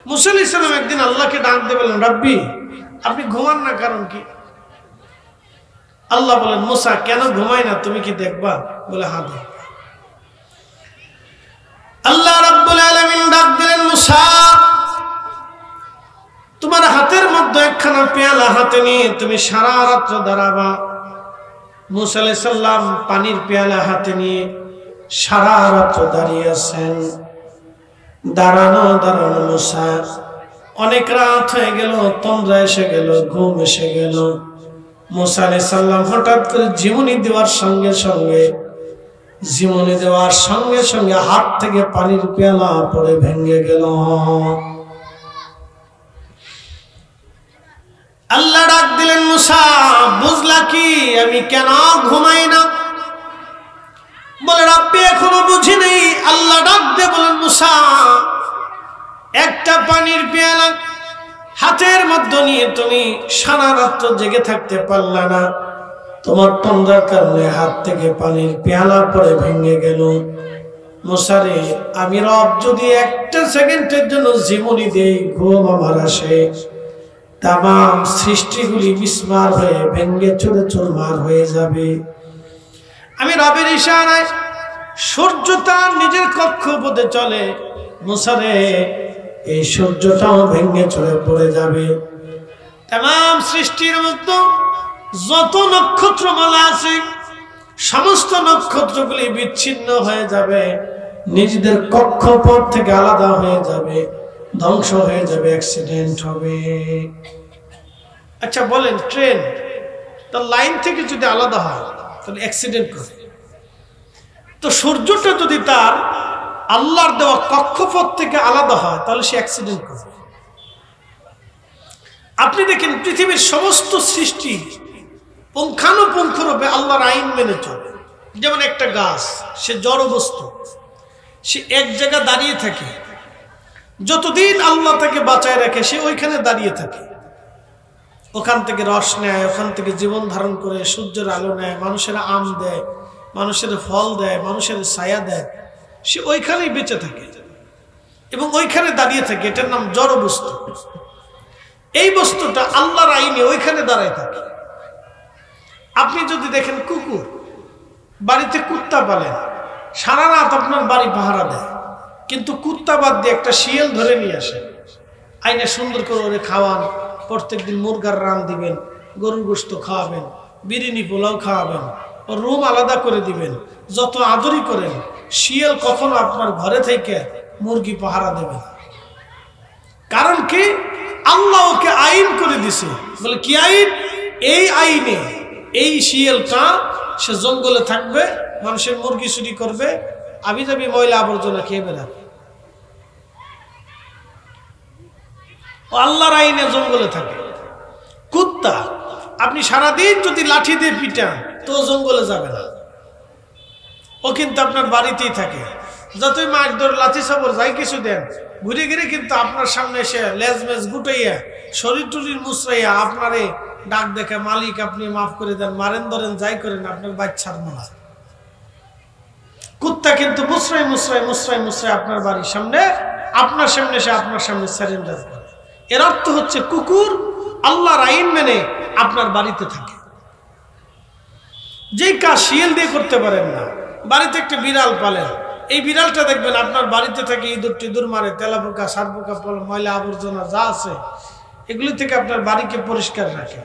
মুসা আলাইহিস সালাম একদিন আল্লাহকে ডাক দিয়ে বললেন, রাব্বি আপনি ঘুমান না, কারণ কি? আল্লাহ বলেন, মুসা কেন ঘুমাই না তুমি কি দেখবা? বলে হ্যাঁ দেখ। আল্লাহ রাব্বুল আলামিন ডাক দিলেন, মুসা তোমার হাতের মধ্যে একখানা পেয়ালা হাতে নিয়ে তুমি সারা রাত্র দাঁড়াবা। মুসা আলাইহিস সালাম পানির পেয়ালা হাতে নিয়ে সারা রাত্র দাঁড়িয়ে আছেন। দাঁড়ানো মুসা, অনেক রাত হয়ে গেল, তন্দ্রা এসে গেল, ঘুম এসে গেল। মুসা আলাইহিস সালাম হঠাৎ করে ঝিমুনি দেওয়ার সঙ্গে সঙ্গে হাত থেকে পানির পেয়ালা পড়ে ভেঙে গেল। আল্লাহ ডাক দিলেন, মুসা বুঝলা কি আমি কেন ঘুমাই না? বলে, রাব্বি এখনো বুঝি নেই। আল্লাহ ডাক দিয়ে বলেন, মুসা একটা পানির পেয়ালা হাতের মধ্যে নিয়ে তুমি সারা রাত্র জেগে থাকতে পারলা না, তোমার তন্দ্রার কারণে হাত থেকে পানির পেয়ালা পড়ে ভেঙে গেল। মুসা রে, আমি রব যদি একটা সেকেন্ডের জন্য জীবনী দেই, ঘুম আমার আসে, তামাম সৃষ্টিগুলি বিস্মার হয়ে ভেঙে চুরে চুরমার হয়ে যাবে। আমি রবের ইশারায় সূর্য তার নিজের কক্ষপথে চলে, মুসা রে এই সূর্যটাও ভেঙে চলে পড়ে যাবে। তামাম সৃষ্টির মধ্যে যত নক্ষত্রমালা আছে সমস্ত নক্ষত্রগুলি বিচ্ছিন্ন হয়ে যাবে, নিজেদের কক্ষপথ থেকে আলাদা হয়ে যাবে, ধ্বংস হয়ে যাবে, অ্যাক্সিডেন্ট হবে। আচ্ছা বলেন, ট্রেন তার লাইন থেকে যদি আলাদা হয় তাহলে অ্যাক্সিডেন্ট করে, তো সূর্যটা যদি তার আল্লাহর দেওয়া কক্ষপথ থেকে আলাদা হয় তাহলে সে অ্যাক্সিডেন্ট করবে। আপনি দেখেন পৃথিবীর সমস্ত সৃষ্টি পুঙ্খানুপুঙ্খরূপে আল্লাহর আইন মেনে চলে। যেমন একটা গাছ, সে জড় বস্তু, সে এক জায়গায় দাঁড়িয়ে থাকে, যতদিন আল্লাহ তাকে বাঁচায় রাখে সে ওইখানে দাঁড়িয়ে থাকে, ওখান থেকে রস নেয়, ওখান থেকে জীবন ধারণ করে, সূর্যের আলো নেয়, মানুষের আম দেয়, মানুষের ফল দেয়, মানুষের ছায়া দেয়, সে ওইখানেই বেঁচে থাকে এবং ওইখানে দাঁড়িয়ে থাকে। এটার নাম জড় বস্তু। এই বস্তুটা আল্লাহর আইনে ওইখানে দাঁড়ায় থাকে। আপনি যদি দেখেন কুকুর, বাড়িতে কুত্তা পালেন, সারা রাত আপনার বাড়ি পাহারা দেয়, কিন্তু কুত্তা বাদ দিয়ে একটা শিয়াল ধরে নিয়ে আসে, আইনে সুন্দর করে ওরে খাওয়ান, প্রত্যেকদিন মুরগার রান দিবেন, গরুর গোশত খাওয়াবেন, বিরিয়ানি পোলাও খাওয়াবেন, ওর রুম আলাদা করে দিবেন, যত আদরই করেন, শিয়াল কখনো আপনার ঘরে থেকে মুরগি পাহারা দেবে না। কারণ কি? আল্লাহ ওকে আইন করে দিছে। বলে কি আইন? এই আইনে এই শিয়ালটা সে জঙ্গলে থাকবে, মানুষের মুরগি চুরি করবে, আবিজাবি ময়লা আবর্জনা খেয়ে বেড়াবে। ও আল্লাহর আইনে জঙ্গলে থাকে। কুত্তা আপনি সারাদিন যদি লাঠি দিয়ে পিটান তো জঙ্গলে যাবে না, ও কিন্তু আপনার বাড়িতেই থাকে। যতই মাছ ধরে লাঠি সাবর যাই কিছু দেন, ঘুরে ঘিরে কিন্তু আপনার সামনে এসে লেজ মেজ গুটাইয়া শরীর টুরির মুচড়াইয়া আপনারে ডাক দেখে, মালিক আপনি মাফ করে দেন, মারেন ধরেন যাই করেন, আপনার বাচ্চার মনে। কুত্তা কিন্তু মুচড়াই মুচড়াই মুচড়াই মুচড়াই আপনার বাড়ির সামনে, আপনার সামনে এসে আপনার সামনে সারেন্ডার করে। এর অর্থ হচ্ছে কুকুর আল্লাহর আইন মেনে আপনার বাড়িতে থাকে। যেই কাজ শিয়াল দিয়ে করতে পারেন না, বাড়িতে একটা বিড়াল পালেন, এই বিড়ালটা দেখবেন আপনার বাড়িতে থেকে ইঁদুর টিঁদুর মারে, তেলাপোকা সারপোকা ময়লা আবর্জনা যা আছে এগুলি থেকে আপনার বাড়িকে পরিষ্কার রাখে।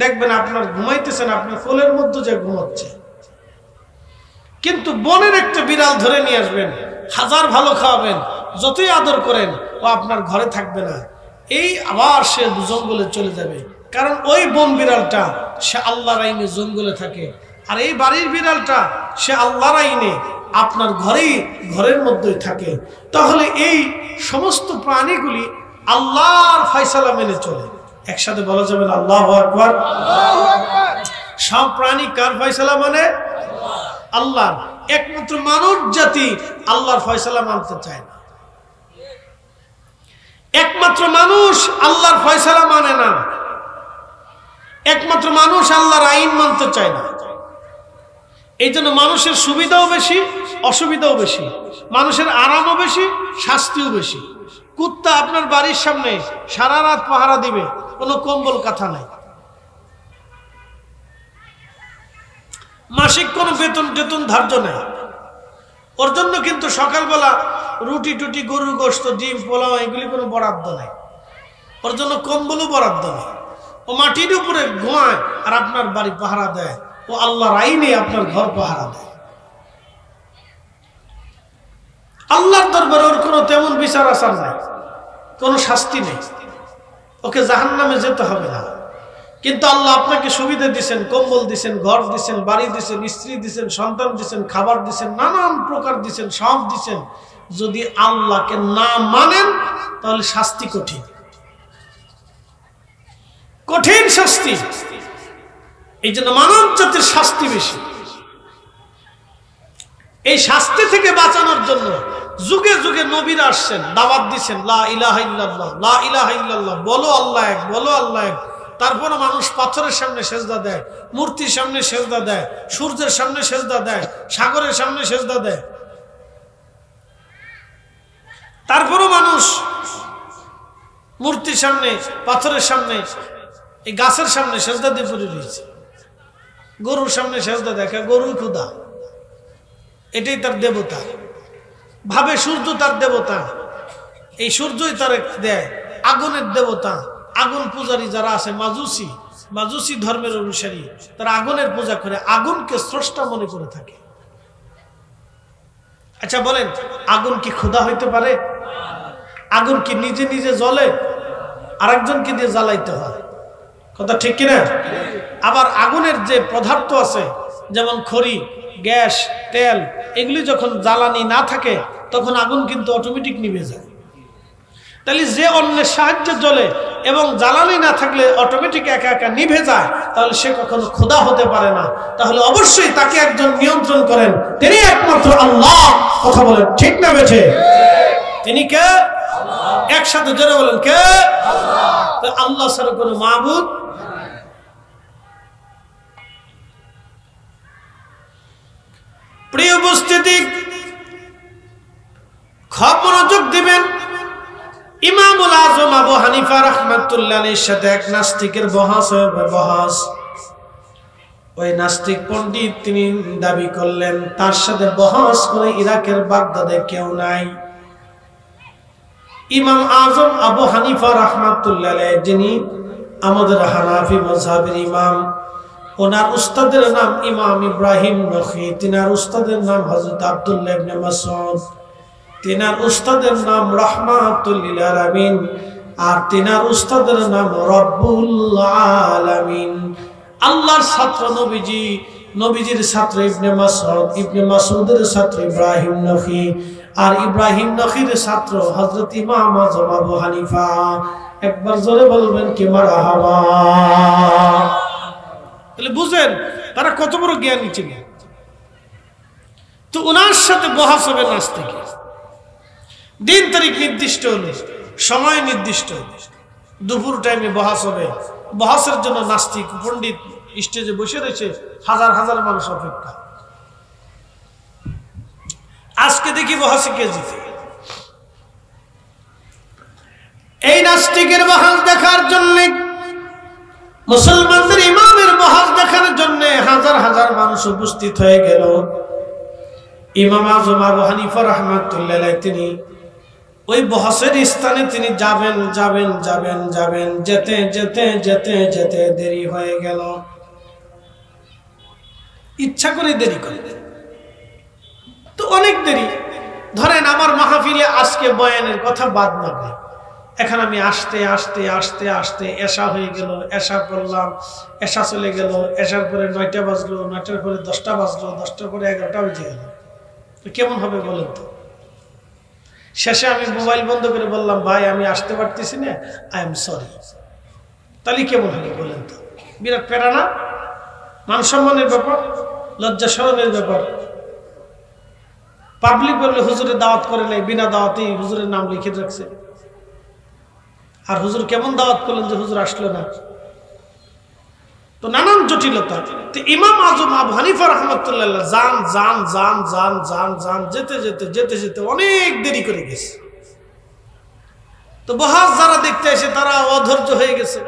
দেখবেন আপনার ঘুমাইতেছেন, আপনার কোলের মধ্যে যে ঘুমাচ্ছে। কিন্তু বনের একটা বিড়াল ধরে নিয়ে আসবেন, হাজার ভালো খাওয়াবেন, যতই আদর করেন, ও আপনার ঘরে থাকবে না, এই আবার সে জঙ্গলে চলে যাবে। কারণ ওই বন বিড়ালটা সে আল্লাহর আইনে জঙ্গলে থাকে, আর এই বাড়ির বিড়ালটা সে আল্লাহর আইনে আপনার ঘরের মধ্যেই থাকে। তাহলে এই সমস্ত প্রাণীগুলি আল্লাহর ফয়সালা মেনে চলে। একসাথে বলা যাবে না আল্লাহু আকবার। সব প্রাণী কার ফয়সালা মানে? আল্লাহর। একমাত্র মানব জাতি আল্লাহর ফয়সালা মানতে চায় না। একমাত্র মানুষ আল্লাহর ফয়সালা মানে না। একমাত্র মানুষ আল্লাহর আইন মানতে চায় না। এই জন্য মানুষের সুবিধাও বেশি, অসুবিধাও বেশি, মানুষের আরামও বেশি, শাস্তিও বেশি। কুত্তা আপনার বাড়ির সামনে সারা রাত পাহারা দিবে, কোনো কম্বল কাঁথা নাই, মাসিক কোনো বেতন ধার্য নেই, ওর জন্য কিন্তু সকালবেলা রুটি টুটি, গরুর গোশত, ডিম, পোলাও এগুলি কোনো বরাদ্দ নাই, ওর জন্য কম্বলও বরাদ্দ নেই। ও মাটির উপরে ঘুমায় আর আপনার বাড়ি পাহারা দেয়, ও আল্লাহর আইনে আপনার ঘর পাহারা দেয়। আল্লাহর দরবারে ওর কোনো তেমন বিচার আচার নাই, কোনো শাস্তি নেই, ওকে জাহান্নামে যেতে হবে না। কিন্তু আল্লাহ আপনাকে সুবিধা দিচ্ছেন, কম্বল দিচ্ছেন, ঘর দিচ্ছেন, বাড়ি দিচ্ছেন, স্ত্রী দিচ্ছেন, সন্তান দিচ্ছেন, খাবার দিচ্ছেন, নানান প্রকার দিচ্ছেন, সব দিচ্ছেন। যদি আল্লাহকে না মানেন তাহলে শাস্তি কঠিন, কঠিন শাস্তি। এই জন্য মানব জাতির শাস্তি বেশি। এই শাস্তি থেকে বাঁচানোর জন্য যুগে যুগে নবীরা আসছেন, দাওয়াত দিচ্ছেন, লা ইলাহা ইল্লাল্লাহ, লা ইলাহা ইল্লাল্লাহ, বলো আল্লাহ এক, বলো আল্লাহ এক। তারপরে মানুষ পাথরের সামনে সেজদা দেয়, মূর্তির সামনে সেজদা দেয়, সূর্যের সামনে সেজদা দেয়, সাগরের সামনে সেজদা দেয়। তারপরও মানুষ মূর্তির সামনে, পাথরের সামনে, এই গাছের সামনে সেজদা দিয়ে পড়ে রয়েছে। গরুর সামনে সেজদা দেখে, গরুই খোদা, এটাই তার দেবতা ভাবে। সূর্য তার দেবতা, এই সূর্যই তার দেয়। আগুনের দেবতা, আগুন পূজারী যারা আছে, মাজুসি ধর্মের অনুসারী, তারা আগুনের পূজা করে, আগুনকে স্রষ্টা মনে করে থাকে। আচ্ছা বলেন, আগুন কি খোদা হইতে পারে? আগুন কি নিজে নিজে জ্বলে? আরেকজনকে দিয়ে জ্বালাইতে হয়, কথা ঠিক কিনা? আবার আগুনের যে পদার্থ আছে, যেমন খড়ি, গ্যাস, তেল, এগুলি যখন জ্বালানি না থাকে তখন আগুন কিন্তু অটোমেটিক নিভে যায়। তাহলে যে অন্যের সাহায্যে জ্বলে এবং জ্বালানি না থাকলে অটোমেটিক একা একা নিভে যায়, তাহলে সে কখনো খোদা হতে পারে না। তাহলে অবশ্যই তাকে একজন নিয়ন্ত্রণ করেন, তিনি একমাত্র আল্লাহ। কথা বলেন ঠিক না বেঠে? তিনি কে? একসাথে জোরে বলেন, কে? আল্লাহ ছাড়া কোনো মাবুদ। প্রিয় উপস্থিতি, খুব মনোযোগ দিবেন। ইমামুল আজম আবু হানিফা রাহমাতুল্লাহ আলাইহির সাথে এক নাস্তিকের বহস। ওই নাস্তিক পণ্ডিত তিনি দাবি করলেন তার সাথে বহস করে ইরাকের বাগদাদে কেউ নাই। ইমাম আজম আবু হানিফা রাহমাতুল্লাহ আলাইহি, যিনি আমাদের হানাফি মাযহাবের ইমাম, ওনার উস্তাদের নাম ইমাম ইব্রাহিম নখী, তিনার উস্তাদের নাম হযরত আব্দুল্লাহ ইবনে মাসউদ, তিনার উস্তাদের নাম রাহমাতুল লিল আলামিন, আর তিনার উস্তাদের নাম রব্বুল আলামিন। আল্লাহর ছাত্র নবীজি, নবীজির ছাত্র ইবনে মাসউদ, ইবনে মাসউদের ছাত্র ইব্রাহিম নখী, আর ইব্রাহিম নখীর ছাত্র হযরত ইমাম আজম আবু হানিফা। একবার জোরে বলবেন কি মারহাবা। তাহলে বুঝেন তারা কত বড় জ্ঞানী ছিলেন। তো ওনার সাথে বহস হবে নাস্তিকের। দিন তারিখ নির্দিষ্ট হলো, সময় নির্দিষ্ট হলো, দুপুর টাইমে বহস হবে। বহসের জন্য নাস্তিক পণ্ডিত স্টেজে বসে রয়েছে, হাজার হাজার মানুষ অপেক্ষা। আজকে দেখি বহসে কে জিতে। এই নাস্তিকের বহস দেখার জন্য, মুসলমানদের ইমামের বহস দেখার জন্য হাজার হাজার মানুষ উপস্থিত হয়ে গেল। ইমাম আজম আবু হানিফা রাহমাতুল্লাহ আলাইহি তিনি ওই বহসের স্থানে তিনি যাবেন যাবেন যাবেন যাবেন, যেতে যেতে যেতে যেতে দেরি হয়ে গেল। ইচ্ছা করে দেরি করে, তো অনেক দেরি। ধরেন আমার মাহফিলে আজকে বয়ানের কথা বাদ মাগরিব, এখন আমি আসতে আসতে আসতে আসতে এশা হয়ে গেল, এশা করলাম, এশা চলে গেল, এশার পরে 9টা বাজলো, 9টার পরে 10টা বাজলো, 10টার পরে 11টা বেজে গেল। তো কেমন হবে বলেন তো? শেষে আমি মোবাইল বন্ধ করে বললাম, ভাই আমি আসতে পারতেছি না, আই এম সরি। তাহলে কেমন হবে বলেন তো? বিরাট প্যারা না? মান সম্মানের ব্যাপার, লজ্জা শরমের ব্যাপার। পাবলিক বললে হুজুরের দাওয়াত করে নাই, বিনা দাওয়াতেই হুজুরের নাম লিখে রাখছে। আর হুজুর কেমন দাওয়াত করলেন যে হুজুর আসলো না? তো নানান জটিলতা। তো ইমাম আজম আবু হানিফা রাহমাতুল্লাহ জান জান জান জান জান জান যেতে যেতে যেতে যেতে অনেক দেরি করে গেছে। তো বহাস যারা দেখতে আসে তারা অধৈর্য হয়ে গেছে,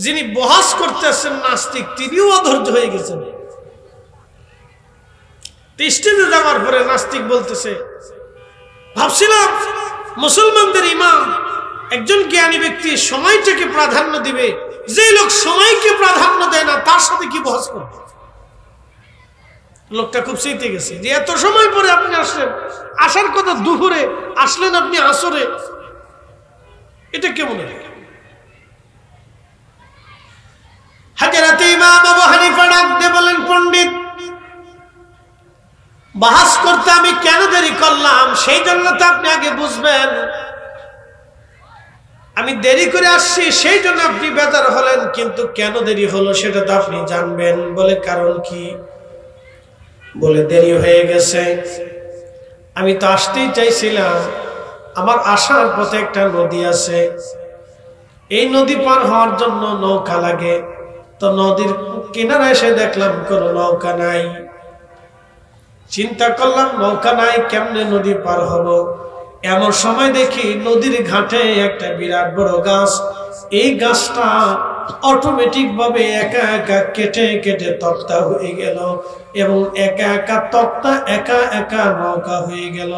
যিনি বহাস করতে আসছেন নাস্তিক তিনিও অধৈর্য হয়ে গেছেন। স্টেজে যাওয়ার পরে নাস্তিক বলতেছে, ভাবছিলাম মুসলমানদের ইমাম একজন জ্ঞানী ব্যক্তি সময়টাকে প্রাধান্য দিবে, যে লোক সময়কে প্রাধান্য দেয় না তার সাথে কি বহাস করবে। লোকটা খুব চেতে গেছে যে এত সময় পরে আপনি আসলেন, আসার কথা দুপুরে, আসলেন আপনি আসরে, এটা কেমন? হযরত ইমাম আবু হানিফা ডাক দিয়ে বলেন, পণ্ডিত বাহাস করতে আমি কেন দেরি করলাম সেই জন্য তো আপনি আগে বুঝবেন। আমি দেরি করে আসছি সেই জন্য আপনি বেজার হলেন, কিন্তু কেন দেরি হলো সেটা তো আপনি জানবেন। বলে কারণ কি? বলে দেরি হয়ে গেছে, আমি তো আসতেই চাইছিলাম, আমার আসার পথে একটা নদী আছে, এই নদী পার হওয়ার জন্য নৌকা লাগে, তো নদীর কিনারে এসে দেখলাম কোনো নৌকা নাই। চিন্তা করলাম নৌকা নাই, কেমনে নদী পার হব। এমন সময় দেখি নদীর ঘাটে একটা বিরাট বড় গাছ, এই গাছটা অটোমেটিক ভাবে একা একা কেটে কেটে তক্তা হয়ে গেল, এবং একা একা তক্তা একা একা নৌকা হয়ে গেল।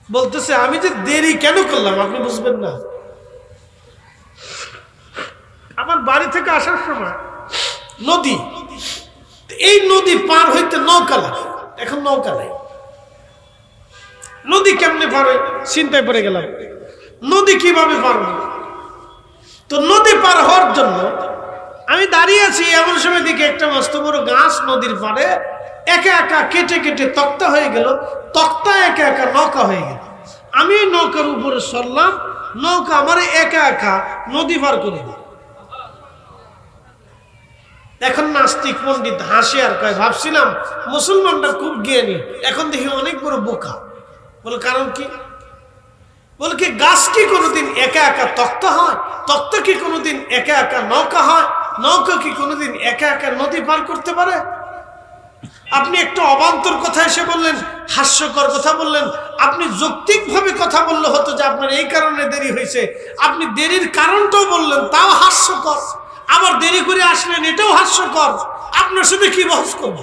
বলতেছে আমি যে দেরি কেন করলাম আপনি বুঝবেন না। আমার বাড়ি থেকে আসার সময় নদী, এই নদী পার হইতে নৌকা লাগে, এখন নৌকা নাই, নদী কেমনে পার হয় চিন্তায় পড়ে গেলাম, নদী কিভাবে পার হবে। তো নদী পার হওয়ার জন্য আমি দাঁড়িয়ে আছি, এমন সময় দেখি একটা মস্ত বড় গাছ নদীর পাড়ে একা একা কেটে কেটে তক্তা হয়ে গেল, তক্তা একা একা নৌকা হয়ে গেল। আমি নৌকার উপরে চললাম, নৌকা আমার একা একা নদী পার করে দিল। এখন নাস্তিক পণ্ডিত হাসি আর কয়, ভাবছিলাম মুসলমানরা খুব জ্ঞানী, এখন দেখি অনেক বড় বোকা। বলে কারণ কি? বলে কি গাছ কি কোনোদিন একা একা তক্তা হয়? তক্তা কি কোনোদিন একা একা নৌকা হয়? নৌকা কি কোনোদিন একা একা নদী পার করতে পারে? আপনি একটা অবান্তর কথা এসে বললেন, হাস্যকর কথা বললেন। আপনি যৌক্তিকভাবে কথা বললে হতো যে আপনার এই কারণে দেরি হয়েছে, আপনি দেরির কারণটাও বললেন, তাও হাস্যকর। আবার দেরি করে আসলেন, এটাও হাস্যকর। আপনার সাথে কি বহস করব?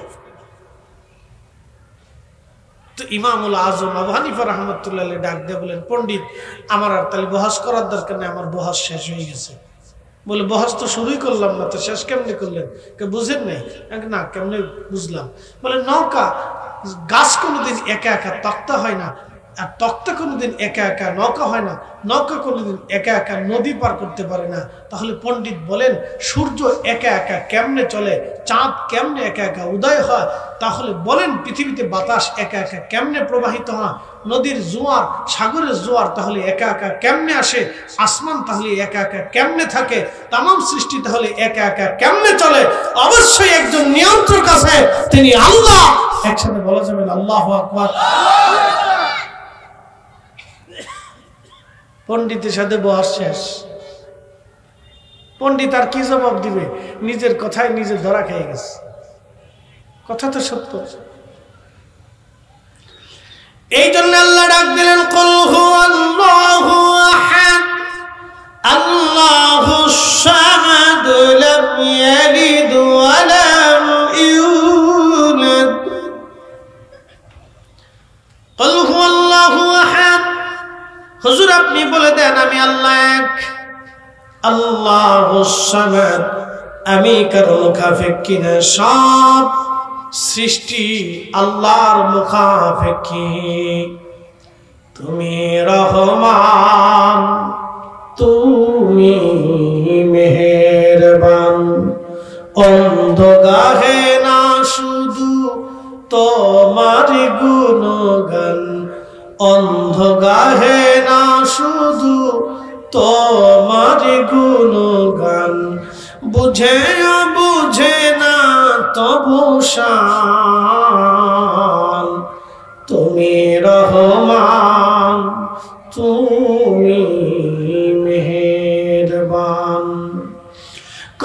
তো ইমামুল আজম আবু হানিফা রাহমাতুল্লাহ আলাইহি ডাক দিয়ে বলেন, পণ্ডিত আমার আর তাহলে বহস করার দরকার নেই, আমার বহস শেষ হয়ে গেছে। বলে বহস তো শুরুই করলাম না, তো শেষ কেমনে করলেন? বুঝেন নাই? না, কেমনে বুঝলাম? বলে নৌকা গাছ কোনোদিন একা একা তক্তা হয় না, আর তক্তা কোনোদিন একা একা নৌকা হয় না, নৌকা কোনোদিন একা একা নদী পার করতে পারে না। তাহলে পণ্ডিত বলেন সূর্য একা একা কেমনে চলে, চাঁদ কেমনে একা একা উদয় হয়, তাহলে বলেন পৃথিবীতে বাতাস একা একা কেমনে প্রবাহিত হয়, নদীর জোয়ার সাগরের জোয়ার তাহলে একা একা কেমনে আসে, আসমান তাহলে একা একা কেমনে থাকে, তামাম সৃষ্টি তাহলে একা একা কেমনে চলে? অবশ্যই একজন নিয়ন্ত্রক আছে, তিনি আল্লাহ। একসাথে বলা যাবে আল্লাহু আকবার। পণ্ডিতের সাথে বহাস শেষ। পণ্ডিত আর কি জবাব দিবে? নিজের কথায় নিজে ধরা খেয়ে গেছে। কথা তো সত্য। এই জন্য আল্লাহ ডাক দিলেন, কুল হুয়াল্লাহু আহাদ আল্লাহুস সামাদ লাম ইয়ালিদ ওয়া লাম ইউলাদ। কুল হুয়াল্লাহু আহাদ, হুজুর আপনি বলে দেন আমি আল্লাহ এক। আল্লাহুস সামাদ, আমি কারো মুখাপেক্ষী না, সব সৃষ্টি আল্লাহর মুখাপেক্ষী। তুমি রহমান, তুমি মেহেরবান, অন্ধ গাহে না শুধু তোমার গুণগান, অন্ধ গাহে না শুধু তোমার গুণগান, বুঝে বুঝে না তবু শান, তুমি রহমান, তুমি মেহেরবান।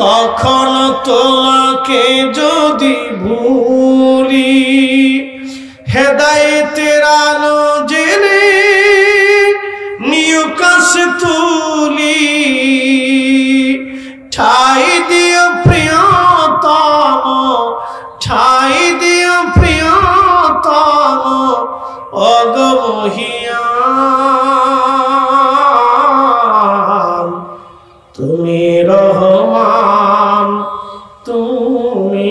কখনো তোমাকে যদি ভুলি, হে তেরা লো জেনে নিউ কাশ তুলি ঠাই দিও প্রিয়তম ঠাই দিও প্রিয়তম অগমহিয়ান তুমি রহমান তুমি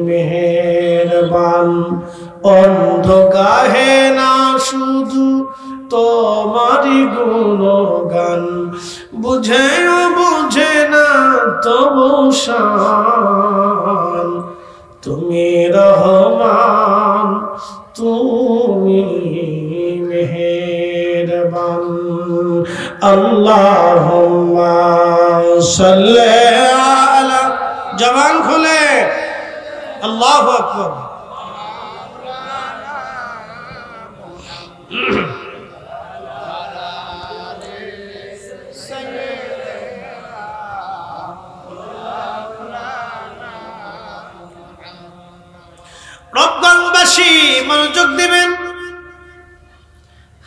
মেহেরবান অন্ধ গাহে না শুধু তোমারি গুণগান বুঝেও বুঝে না তবু শান তুমি রহমান তুমি মেহেরবান আল্লাহুম্মা সাল্লি আলা জবান খুলে আল্লাহু আকবার রব্বাংবাসী মনোযোগ দিবেন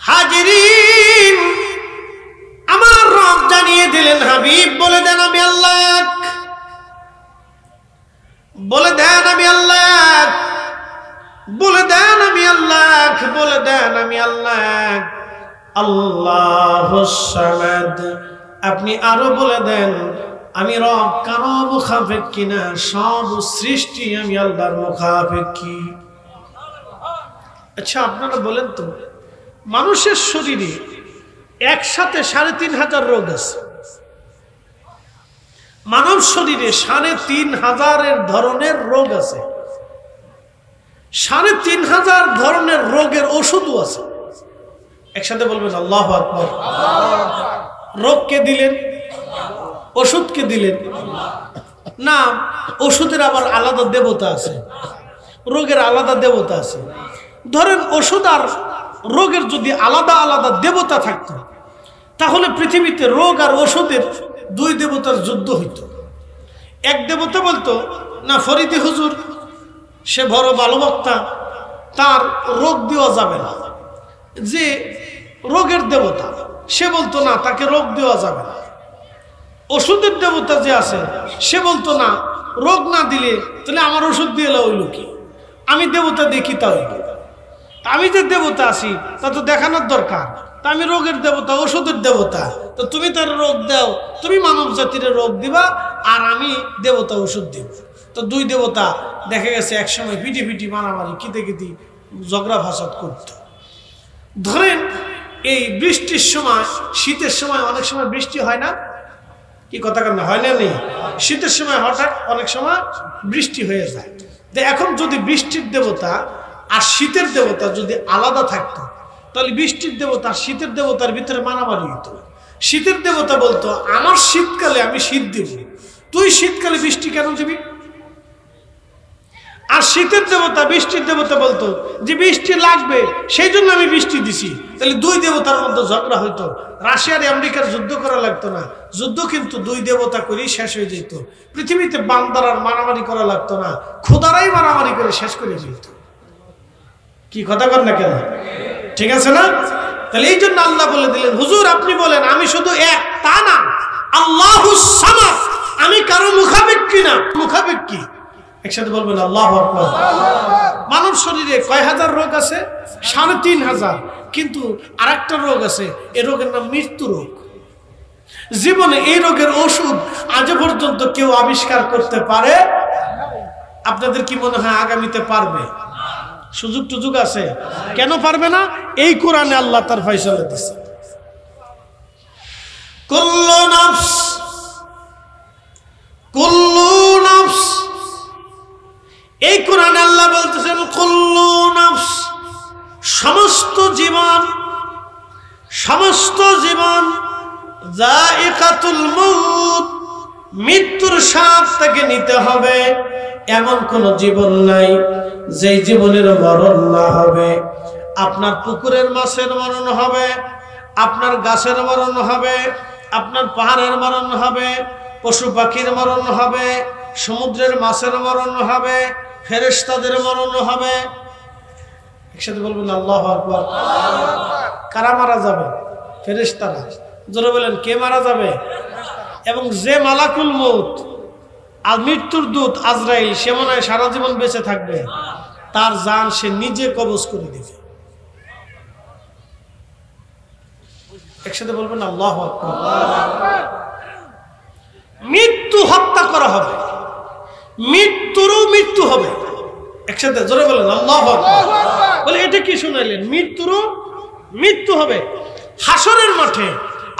হাজিরিন আমার রব জানিয়ে দিলেন হাবিব বলে দেন আমি আল্লাহ এক বলে দেন আমি আল্লাহ এক বলে দেন আমি আল্লাহ এক বলে দেন আমি আল্লাহ এক আল্লাহুস সামাদ আপনি আরো বলে দেন আমি রব কারো মুখাপেক্ষী না সব সৃষ্টি আমি আল্লাহর মুখাপেক্ষী আচ্ছা আপনারা বলেন তো মানুষের শরীরে একসাথে ৩৫০০ রোগ আছে মানব শরীরে ৩৫০০ ধরনের রোগ আছে ৩৫০০ ধরনের রোগের ওষুধও আছে একসাথে বলবেন আল্লাহু আকবার রোগ কে দিলেন ওষুধ কে দিলেন না ওষুধের আবার আলাদা দেবতা আছে রোগের আলাদা দেবতা আছে ধরেন ওষুধ আর রোগের যদি আলাদা আলাদা দেবতা থাকতো তাহলে পৃথিবীতে রোগ আর ওষুধের দুই দেবতার যুদ্ধ হইতো এক দেবতা বলতো না ফরিদি হুজুর সে বড় ভালো বক্তা তার রোগ দেওয়া যাবে না যে রোগের দেবতা সে বলতো না তাকে রোগ দেওয়া যাবে না ওষুধের দেবতা যে আছে সে বলতো না রোগ না দিলে তাহলে আমার ওষুধ দিয়ে হইল কি আমি দেবতা দেখি তা হইল আমি যে দেবতা আছি তা তো দেখানোর দরকার তা আমি রোগের দেবতা ওষুধের দেবতা তো তুমি তার রোগ দাও তুমি মানব জাতির রোগ দিবা আর আমি দেবতা ওষুধ দিব তো দুই দেবতা দেখা গেছে একসময় পিটি পিটি মারামারি কিতে কিতি ঝগড়া ফাসাদ করত ধরেন এই বৃষ্টির সময় শীতের সময় অনেক সময় বৃষ্টি হয় না কি কথা কান্না হয় না নেই শীতের সময় হঠাৎ অনেক সময় বৃষ্টি হয়ে যায় তো এখন যদি বৃষ্টির দেবতা আর শীতের দেবতা যদি আলাদা থাকতো তাহলে বৃষ্টির দেবতা আর শীতের দেবতার ভিতরে মারামারি হতো শীতের দেবতা বলতো আমার শীতকালে আমি শীত দেব তুই শীতকালে বৃষ্টি কেন দিবি আর শীতের দেবতা বৃষ্টির দেবতা বলতো যে বৃষ্টি লাগবে সেই জন্য আমি বৃষ্টি দিছি তাহলে দুই দেবতার মধ্যে ঝগড়া হইতো রাশিয়ার আমেরিকার যুদ্ধ করা লাগতো না যুদ্ধ কিন্তু দুই দেবতা করেই শেষ হয়ে যেত পৃথিবীতে বান্দার আর মারামারি করা লাগতো না খোদারাই মারামারি করে শেষ করে যেত কি কথা কর না কেন ঠিক আছে না তাহলে এই জন্য আল্লাহ বলে দিলেন হুজুর আপনি বলেন আমি শুধু এক তা না আল্লাহুস সামাদ আমি কারো মুখাপেক্ষী না মুখাপেক্ষী একসাথে বলবেন আল্লাহু আকবার মানব শরীরে কয় হাজার রোগ আছে ৩৫০০ কিন্তু আরেকটা রোগ আছে এই রোগের নাম মৃত্যু রোগ জীবনে এই রোগের ওষুধ আজ পর্যন্ত কেউ আবিষ্কার করতে পারে আপনাদের কি মনে হয় আগামীতে পারবে সুযোগ টুযোগ আছে কেন পারবে না এই কোরআনে আল্লাহ তার ফয়সালা দিয়েছে কুল্লু নাফস এই কোরআনে আল্লাহ বলতেছেন কুল্লু নাফস সমস্ত জীবন যায়িকাতুল মউত মৃত্যুর স্বাদ তাকে নিতে হবে এমন কোন জীবন নাই যেই জীবনের মরণ না হবে আপনার পুকুরের মাছের মরণ হবে আপনার গাছের মরণ হবে আপনার পাহাড়ের মরণ হবে পশু পাখির মরণ হবে সমুদ্রের মাছের মরণ হবে ফেরেশতাদের মরণ হবে একসাথে বলবেন আল্লাহু আকবার। কারা মারা যাবে? ফেরেশতারা। জোরে বলেন কে মারা যাবে? এবং যে মালাকুল মউত আর মৃত্যুর দূত আজরাইল, সে মনে হয় সারা জীবন বেঁচে থাকবে, তার জান সে নিজে কবজ করে দিবে। একসাথে বলবেন আল্লাহু আকবার। মৃত্যু হত্যা করা হবে, মৃত্যুরও মৃত্যু হবে। একসাথে জোরে বলেন আল্লাহু আকবার। বলে এটা কি শুনাইলেন? মৃত্যুরও মৃত্যু হবে। হাসরের মাঠে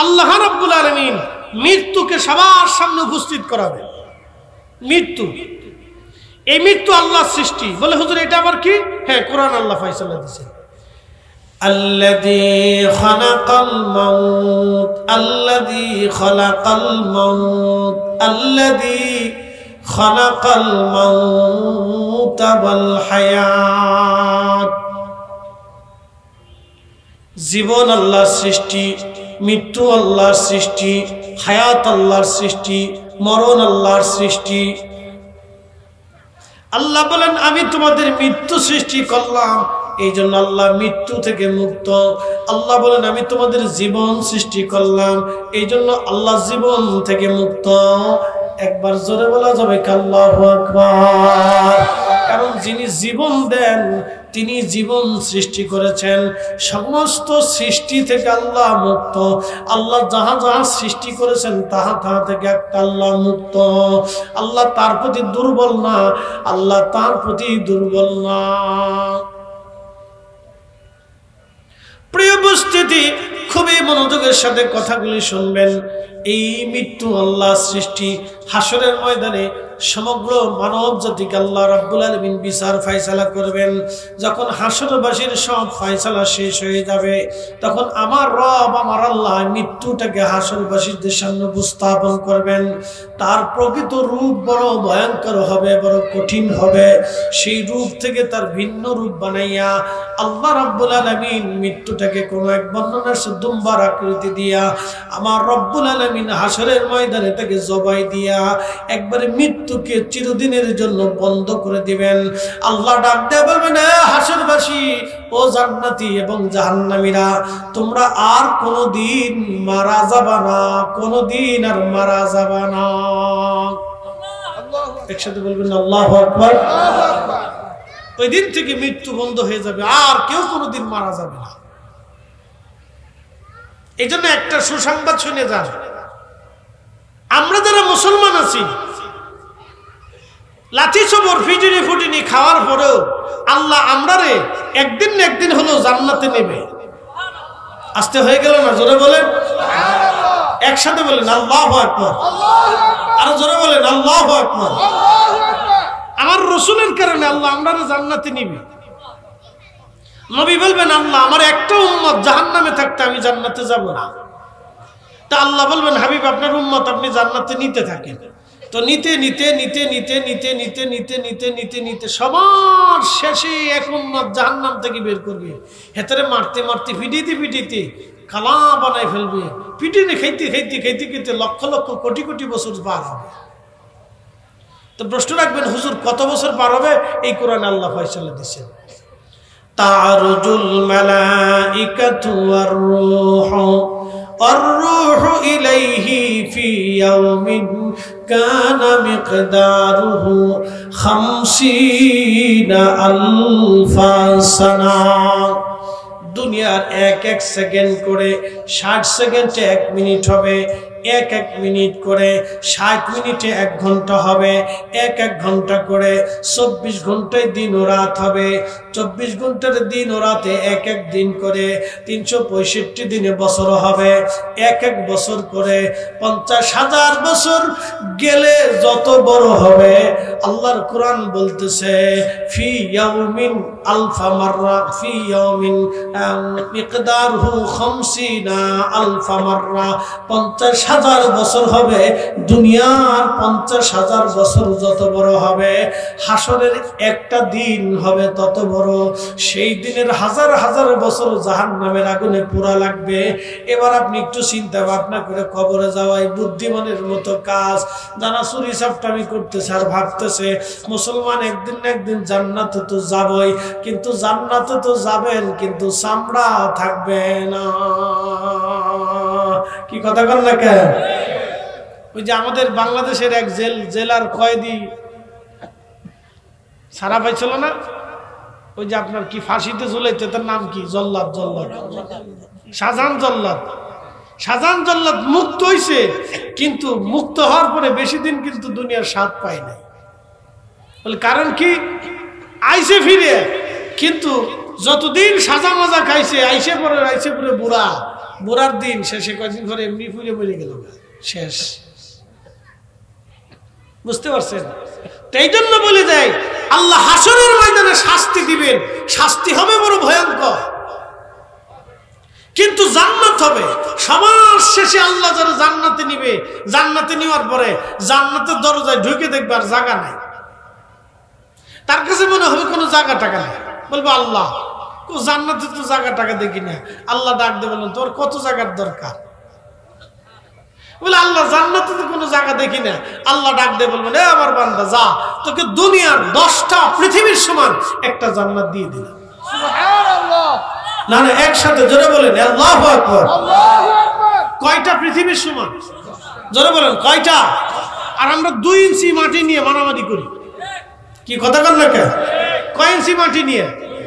আল্লাহ রাব্বুল আলামিন মৃত্যুকে সবার সামনে উপস্থিত করাবে। মৃত্যু, এই মৃত্যু আল্লাহর সৃষ্টি। বলে হুজুর এটা আবার কি? হ্যাঁ, কোরআন আল্লাহ ফয়সালা দিয়েছে। আল্লাযী খালাকাল মাউত, আল্লাযী খালাকাল মাউত, আল্লাযী খালাকাল মাউত ওয়াল হায়াত। জীবন আল্লাহর সৃষ্টি, মৃত্যু আল্লাহর সৃষ্টি, হায়াত আল্লাহর সৃষ্টি, মরণ আল্লাহর সৃষ্টি। আল্লাহ বলেন আমি তোমাদের মৃত্যু সৃষ্টি করলাম, এই জন্য আল্লাহ মৃত্যু থেকে মুক্ত। আল্লাহ বলেন আমি তোমাদের জীবন সৃষ্টি করলাম, এই জন্য আল্লাহ জীবন থেকে মুক্ত। একবার জোরে বলা যাবে আল্লাহু আকবার। কারণ যিনি জীবন দেন তিনি জীবন সৃষ্টি করেছেন। সমস্ত সৃষ্টি থেকে আল্লাহ মুক্ত। আল্লাহ যাহা যাহা সৃষ্টি করেছেন তাহা তাহা থেকে একটা আল্লাহ মুক্ত। আল্লাহ তার প্রতি দুর্বল না, আল্লাহ তার প্রতি দুর্বল না। প্রিয় উপস্থিতি, খুবই মনোযোগের সাথে কথাগুলি শুনবেন। এই মৃত্যু আল্লাহ সৃষ্টি। হাসরের ময়দানে সমগ্র মানব জাতিকে আল্লাহ রাব্বুল আলামিন বিচার ফয়সালা করবেন। যখন হাসরবাসীর সব ফয়সালা শেষ হয়ে যাবে, তখন আমার রব আমার আল্লাহ মৃত্যুটাকে হাসরবাসীদের সামনে উপস্থাপন করবেন। তার প্রকৃত রূপ বড় ভয়ঙ্কর হবে, বড় কঠিন হবে। সেই রূপ থেকে তার ভিন্ন রূপ বানাইয়া আল্লাহ রাব্বুল আলামিন মৃত্যুটাকে কোনো এক বর্ণনার দুম্বার আকৃতি দিয়া আমার রব্বুল আলামিন হাসরের ময়দানে তাকে জবাই দিয়া একবারে মৃত্যুকে চিরদিনের জন্য বন্ধ করে দিবেন। আল্লাহ ডাক দিয়ে বলবেন, হাসরবাসী ও জান্নাতি এবং জাহান্নামীরা, তোমরা আর কোনোদিন মারা যাবা না, কোনোদিন আর মারা যাবা না। একসাথে বলবেন আল্লাহু আকবার। ওই দিন থেকে মৃত্যু বন্ধ হয়ে যাবে, আর কেউ কোনোদিন মারা যাবে না। এই জন্য একটা সুসংবাদ শুনে যান। আমরা যারা মুসলমান আছি, লাঠি চবর ফিটিনি ফুটিনি খাওয়ার পরেও আল্লাহ আমরারে একদিন না একদিন হলো জান্নাতে নেবে। আস্তে হয়ে গেল না? জোরে বলেন, একসাথে বলেন আল্লাহু আকবার। আরো জোরে বলেন আল্লাহু আকবার। আমার রাসূলের কারণে আল্লাহ আমরারে জান্নাতে নিবে। নবী বলবেন, আল্লাহ আমার একটা উম্মত জাহান্নামে থাকতে আমি জান্নাতে যাব না। তা আল্লাহ বলবেন, হাবিব আপনার উম্মত আপনি জান্নাতে নিতে থাকেন। তো নিতে নিতে নিতে নিতে নিতে নিতে নিতে নিতে নিতে নিতে সবার শেষে এক উম্মত জাহান্নাম থেকে বের করবে। হেতারে মারতে মারতে পিটিতে পিটিতে কালা বানাই ফেলবে। পিটিনে খাইতে খাইতে খাইতে খাইতে লক্ষ লক্ষ কোটি কোটি বছর পার হবে। তো প্রশ্ন রাখবেন, হুজুর কত বছর পার হবে? এই কোরআনে আল্লাহ ফয়সালা দিয়েছেন, তারজুল মালাইকাতু ওয়ার রূহু ইলাইহি ফি ইয়াউমিন কানা মিকদারুহু 50 আলফা সানা। দুনিয়ার এক এক সেকেন্ড করে 60 সেকেন্ডে 1 মিনিট হবে, এক এক মিনিট করে 60 মিনিটে 1 ঘন্টা হবে, এক এক ঘন্টা করে 24 ঘন্টায় দিন ও রাত হবে। 24 ঘন্টার দিন ও রাতে এক এক দিন করে 365 দিনে বছর হবে। এক এক বছর করে 50,000 বছর গেলে যত বড় হবে। আল্লাহর কোরআন বলতেছে ফি ইয়াউমিন আলফা মাররা, ফি ইয়াউমিন মিকদারহু 50 আলফা মাররা। 50,000 বছর হবে। দুনিয়ার 50,000 বছর যত বড় হবে, হাসরের একটা দিন হবে তত বড় করো, সেই দিনের হাজার হাজার বছর জাহান্নামের আগুনে পোড়া লাগবে। এবার আপনি একটু চিন্তা ভাবনা করে কবরে যাওয়াই বুদ্ধিমানের মতো কাজ। যারা চুরি চাপটামি করতেছে আর ভাবতেছে মুসলমান একদিন না একদিন জান্নাতে তো যাবই, কিন্তু জান্নাতে তো যাবেন কিন্তু চামড়া থাকবে না। কি কথা বল না কেন? ওই যে আমাদের বাংলাদেশের এক জেলার কয়েদি সারা পাইছিল না, ওই যে আপনার কি ফাঁসিতে ঝুলাইতে, তার নাম কি, জল্লাদ শাহজাহান জল্লাদ। শাহজাহান জল্লাদ মুক্ত হইছে, কিন্তু মুক্ত হওয়ার পরে বেশি দিন কিন্তু দুনিয়ার স্বাদ পায় নাই। বলে কারণ কি? আইসে ফিরে, কিন্তু যতদিন সাজা মাজা খাইছে আইসে পরে বুড়ার দিন শেষে কয়েকদিন পরে এমনি ফুলে মরে গেল, শেষ। বুঝতে পারছেন? এই জন্য বলে দেয় আল্লাহ হাসরের ময়দানে শাস্তি দিবেন, শাস্তি হবে বড় ভয়ঙ্কর, কিন্তু জান্নাত হবে। সবার শেষে আল্লাহ যারা জান্নাতে নিবে, জান্নাতে নেওয়ার পরে জান্নাতের দরজায় ঢুকে দেখবে আর জায়গা নাই। তার কাছে মনে হবে কোনো জায়গা টাকা নেই। বলবো আল্লাহ জান্নাতে তো জায়গা টাকা দেখি না। আল্লাহ ডাক দিয়ে বললেন তোর কত জায়গার দরকার? বলে আল্লাহ জান্নাতে তো কোনো জায়গা দেখি না। আল্লাহ ডাক দিয়ে বলবেন এ আমার বান্দা যা, তোকে দুনিয়ার 10টা পৃথিবীর সমান একটা জান্নাত দিয়ে দিলাম। সুবহানাল্লাহ। না না একসাথে জোরে বলেন আল্লাহু আকবার। আল্লাহু আকবার। কয়টা পৃথিবীর সমান? জোরে বলেন কয়টা? আর আমরা 2 ইঞ্চি মাটি নিয়ে মারামারি করি। কি কথা বল না কেন? কয় ইঞ্চি মাটি নিয়ে?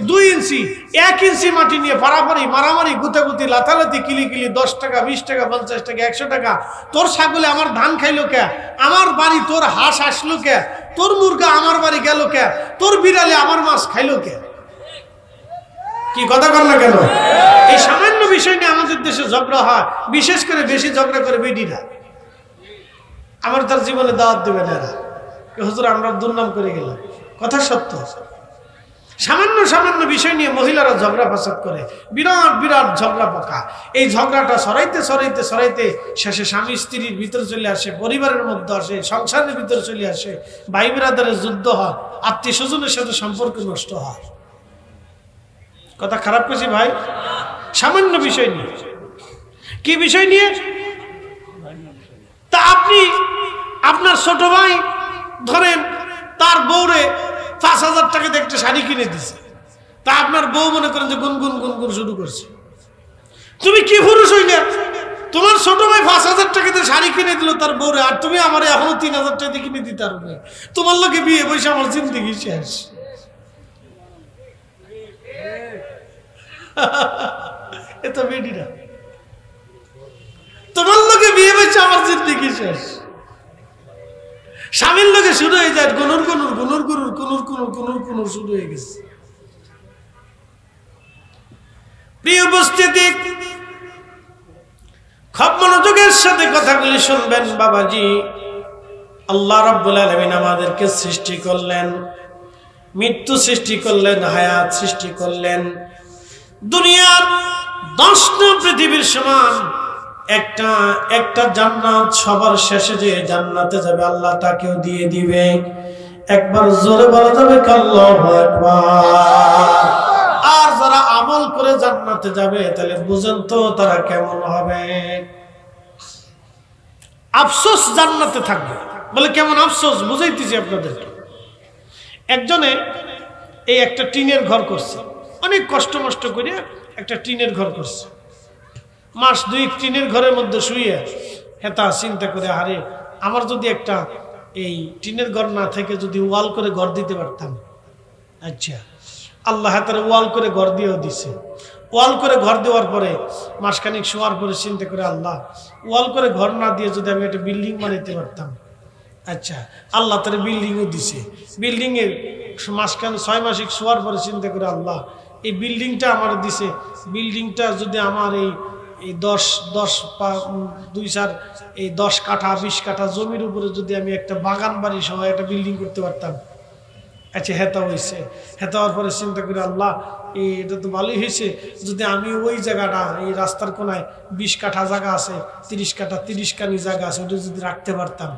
2 ইঞ্চি। 1 ইঞ্চি মাটি নিয়ে পারাপারি মারামারি গুতাগুতি লাথালাতি কিলিকিলি 10 টাকা 20 টাকা 50 টাকা 100 টাকা। তোর ছাগলে আমার ধান খাইলো কে? আমার বাড়ি তোর হাঁস আসলো কে? তোর মুরগা আমার বাড়ি গেল কে? তোর বিড়ালে আমার মাছ খাইলো কে? কি কথা বল না কেন? এই সামান্য বিষয় নিয়ে আমাদের দেশে ঝগড়া হয়, বিশেষ করে বেশি ঝগড়া করে বেডিরা। আমার তার জীবনে দাওয়াত দেবে না এরা, হুজুর আমরা দুর্নাম করে গেলাম। কথা সত্য। সামান্য বিষয় নিয়ে মহিলারা ঝগড়া ফাসাদ করে, বিরাট ঝগড়া পাকা। এই ঝগড়াটা সরাইতে শেষে স্বামী স্ত্রীর ভিতরে চলে আসে, পরিবারের মধ্যে আসে, সংসারের ভিতরে চলে আসে, ভাই বিরাদারের যুদ্ধ হয়, আত্মীয় স্বজনের সাথে সম্পর্ক নষ্ট হয়। কথা খারাপ করছি ভাই? সামান্য বিষয় নিয়ে। কি বিষয় নিয়ে? তা আপনি আপনার ছোট ভাই ধরেন তার বউরে 5000 টাকা দিয়ে একটা শাড়ি কিনে দিছে, তা আপনার বউ মনে করেন যে গুনগুন শুরু করছে। তুমি কি পুরুষ হইলে? তোমার ছোট ভাই 5000 টাকা দিয়ে শাড়ি কিনে দিল তার বউরে, আর তুমি আমার এখনো 3000 টাকা দিয়ে কিনে দিতে পারবে। তোমার লোকে বিয়ে বসে আমার জিন্দগি শেষ। এত বেডিরা, তোমার লোকে বিয়ে বসে আমার জিন্দগি শেষ। স্বামীর লোকে শুরু হয়ে যায় গুনুর শুরু হয়ে গেছে। প্রিয় উপস্থিতি, খুব মনোযোগের সাথে কথাগুলি শুনবেন বাবাজি। আল্লাহ রাব্বুল আলামিন আমাদেরকে সৃষ্টি করলেন, মৃত্যু সৃষ্টি করলেন, হায়াত সৃষ্টি করলেন। দুনিয়ার 10টা পৃথিবীর সমান একটা জান্নাত, সবার শেষে যে জান্নাতে যাবে আল্লাহ তাকেও দিয়ে দিবে। একবার জোরে বলা যাবে আল্লাহু আকবার। আর যারা আমল করে জান্নাতে যাবে তাহলে বুঝেন তো তারা কেমন হবে। আফসোস জান্নাতে থাকবে। বলে কেমন আফসোস? বুঝাইতেছি আপনাদেরকে। একজনে এই একটা টিনের ঘর করছে, অনেক কষ্ট মষ্ট করে একটা টিনের ঘর করছে। মাস 2 টিনের ঘরের মধ্যে শুয়ে হেতা চিন্তা করে, আরে আমার যদি একটা এই টিনের ঘর না থেকে যদি ওয়াল করে ঘর দিতে পারতাম। আচ্ছা, আল্লাহ হাতের ওয়াল করে ঘর দিয়েও দিছে। ওয়াল করে ঘর দেওয়ার পরে মাসখানিক শোয়ার পরে চিন্তা করে, আল্লাহ ওয়াল করে ঘর না দিয়ে যদি আমি একটা বিল্ডিং বানাইতে পারতাম। আচ্ছা, আল্লাহ তার বিল্ডিংও দিছে। বিল্ডিংয়ে মাসখান 6 মাসিক শোয়ার পরে চিন্তা করে, আল্লাহ এই বিল্ডিংটা আমার দিছে, বিল্ডিংটা যদি আমার এই 10 কাঠা 20 কাঠা জমির উপরে যদি আমি একটা বাগান বাড়ি সহ একটা বিল্ডিং করতে পারতাম। আচ্ছা, হেতা হয়েছে। হেতা হওয়ার পরে চিন্তা করি, আল্লাহ এটা তো ভালোই হয়েছে, যদি আমি ওই জায়গাটা, এই রাস্তার কোনায় 20 কাঠা জায়গা আছে, 30 কাঠা 30 কানি জায়গা আছে, ওটা যদি রাখতে পারতাম।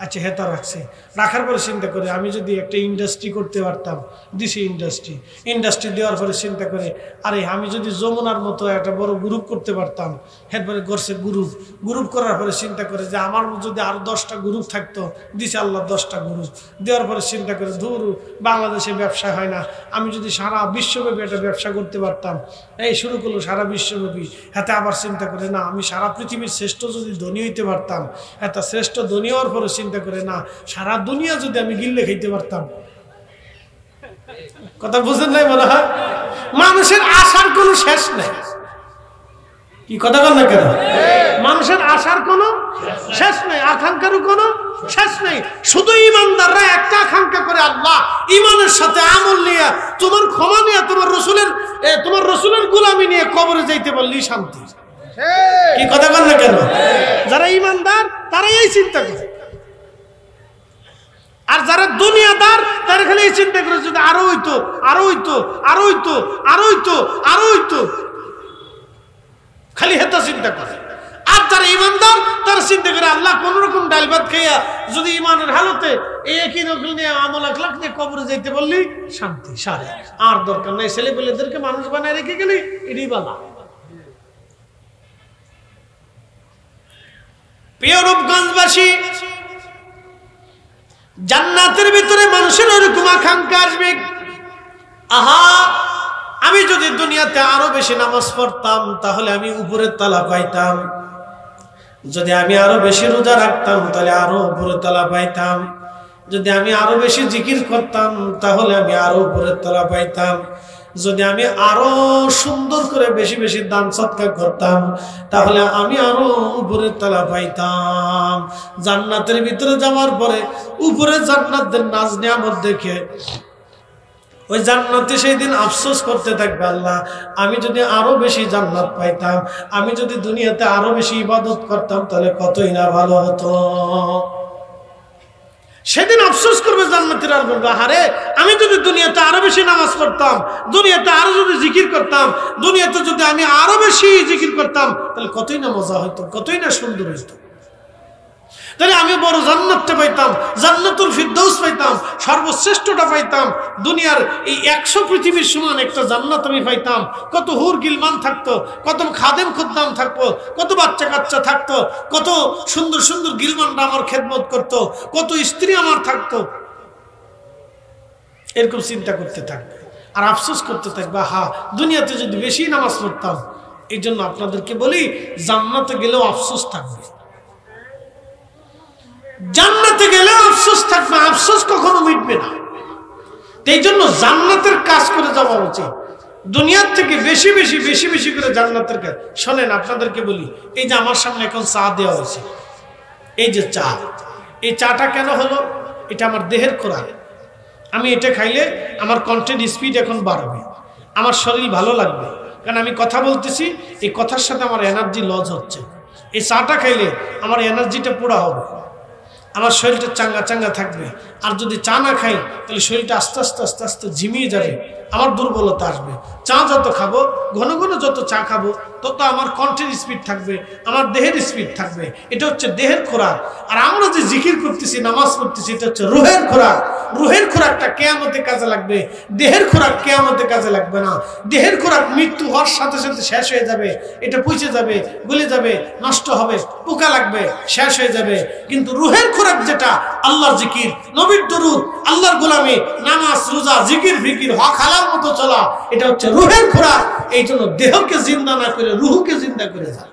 আচ্ছা হেতা রাখছে, রাখার পরে চিন্তা করে আমি যদি একটা ইন্ডাস্ট্রি করতে পারতাম, দিছি ইন্ডাস্ট্রি দেওয়ার পরে চিন্তা করে আরে আমি যদি যমুনার মতো একটা বড় গ্রুপ করতে পারতাম, এরপরে করছে গ্রুপ করার পরে চিন্তা করে যে আমার যদি আরো 10টা গ্রুপ থাকতো, দিছে আল্লাহ 10টা গ্রুপ দেওয়ার পরে চিন্তা করে ধুর বাংলাদেশে ব্যবসা হয় না, আমি যদি সারা বিশ্বব্যাপী একটা ব্যবসা করতে পারতাম, এই শুরু করলো সারা বিশ্বব্যাপী। হাতে আবার চিন্তা করে না আমি সারা পৃথিবীর শ্রেষ্ঠ যদি ধনী হইতে পারতাম, এটা শ্রেষ্ঠ ধনী হওয়ার পরে চিন্তা করে না সারা দুনিয়া যদি আমি গিল্লে খাইতে পারতাম। কথা বুঝেন নাই মনে হয়? মানুষের আশার কোনো শেষ নেই। কি কথা বল না কেন? মানুষের আশার কোনো শেষ নেই, আকাঙ্ক্ষারও কোনো শেষ নেই। শুধু ইমানদাররা একটা আকাঙ্ক্ষা করে, আল্লাহ ইমানের সাথে আমল নিয়ে তোমার ক্ষমা নিয়ে তোমার রসুলের গোলামি নিয়ে কবরে যাইতে পারলেই শান্তি। কি কথা বল না কেন? যারা ইমানদার তারা এই চিন্তা করে, আর যারা দুনিয়াদার তারা খালি এই চিন্তা করে যদি আরো হইতো আরো হইতো আরো হইতো আরো হইতো আরো হইতো, খালি হেতা চিন্তা করে। আর যারা ইমানদার তারা চিন্তা করে আল্লাহ কোন রকম ডাল ভাত খাইয়া যদি ইমানের হালতে একই নকল নিয়ে আমল আখলাক নিয়ে কবরে যাইতে বললি শান্তি সারে, আর দরকার নাই ছেলে পেলেদেরকে মানুষ বানায় রেখে গেলি এটাই বালা। প্রিয় রূপগঞ্জবাসী, জান্নাতের ভিতরে মানুষের ওরকম আকাঙ্ক্ষা আসবে, আহা আমি যদি দুনিয়াতে আরো বেশি নামাজ পড়তাম তাহলে আমি উপরের তলা পাইতাম, যদি আমি আরো বেশি রোজা রাখতাম তাহলে আরো উপরের তলা পাইতাম, যদি আমি আরো বেশি জিকির করতাম তাহলে আমি আরো উপরের তলা পাইতাম, যদি আমি আরো সুন্দর করে বেশি বেশি দান সৎকা করতাম তাহলে আমি আরো উপরের তলা পাইতাম। জান্নাতের ভিতরে যাওয়ার পরে উপরে জান্নাতের নাজ নিয়ামত দেখে ওই জান্নাতে সেই দিন আফসোস করতে থাকবে, আল্লাহ আমি যদি আরো বেশি জান্নাত পাইতাম, আমি যদি দুনিয়াতে আরো বেশি ইবাদত করতাম তাহলে কতই না ভালো হতো। সেদিন আফসোস করবে জান্নাতীরা, আর বলবে আরে আমি যদি দুনিয়াতে আরো বেশি নামাজ পড়তাম, দুনিয়াতে আরো যদি জিকির করতাম, দুনিয়াতে যদি আমি আরো বেশি জিকির করতাম তাহলে কতই না মজা হইতো, কতই না সুন্দর হইতো, তাহলে আমি বড় জান্নাতটা পাইতাম, জান্নাতুল ফিরদাউস পাইতাম, সর্বশ্রেষ্ঠটা পাইতাম, দুনিয়ার এই 100 পৃথিবীর সমান একটা জান্নাত আমি পাইতাম। কত হুর গিলমান থাকতো, কত খাদেম খুদ্দাম থাকতো, কত বাচ্চা কাচ্চা থাকতো, কত সুন্দর সুন্দর গিলমানরা আমার খেদমত করত, কত স্ত্রী আমার থাকতো। এরকম চিন্তা করতে থাকবে আর আফসোস করতে থাকবে, হা দুনিয়াতে যদি বেশি নামাজ পড়তাম। এই জন্য আপনাদেরকে বলি জান্নাতে গেলেও আফসোস থাকবে, জান্নাতে গেলে আফসোস থাকবে, আফসোস কখনো মিটবে না। এই জন্য জান্নাতের কাজ করে যাওয়া উচিত, দুনিয়ার থেকে বেশি বেশি বেশি বেশি করে জান্নাতের কাজ। শোনেন আপনাদেরকে বলি, এই যে আমার সামনে এখন চা দেওয়া হয়েছে, এই যে চা, এই চাটা কেন হলো? এটা আমার দেহের খোরাক, আমি এটা খাইলে আমার কন্টেন্ট স্পিড এখন বাড়বে, আমার শরীর ভালো লাগবে, কারণ আমি কথা বলতেছি, এই কথার সাথে আমার এনার্জি লস হচ্ছে। এই চাটা খাইলে আমার এনার্জিটা পুরা হবে, আমার শরীরটা চাঙ্গা চাঙ্গা থাকবে। আর যদি চা না খাই তাহলে শরীরটা আস্তে আস্তে আস্তে আস্তে ঝিমিয়ে যাবে, আমার দুর্বলতা আসবে। চা যত খাবো, ঘন ঘন যত চা খাবো, তত আমার কণ্ঠের স্পিড থাকবে, আমার দেহের স্পিড থাকবে। এটা হচ্ছে দেহের খোরাক। আর আমরা যে জিকির করতেছি, নামাজ পড়তেছি, এটা হচ্ছে রুহের খোরাক। রুহের খোরাকটা কিয়ামতে কাজে লাগবে, দেহের খোরাক কিয়ামতে কাজে লাগবে না। দেহের খোরাক মৃত্যু হওয়ার সাথে সাথে শেষ হয়ে যাবে, এটা পচে যাবে, গলে যাবে, নষ্ট হবে, পোকা লাগবে, শেষ হয়ে যাবে। কিন্তু রুহের খোরাক যেটা, আল্লাহর জিকির, নবীর দরুদ, আল্লাহর গোলামি, নামাজ, রোজা, জিকির, ফিকির, হক হালাল মতো চলা, এটা হচ্ছে রুহের খোরাক। এই জন্য দেহকে জিন্দা না করে রুহকে জিন্দা করে যায়।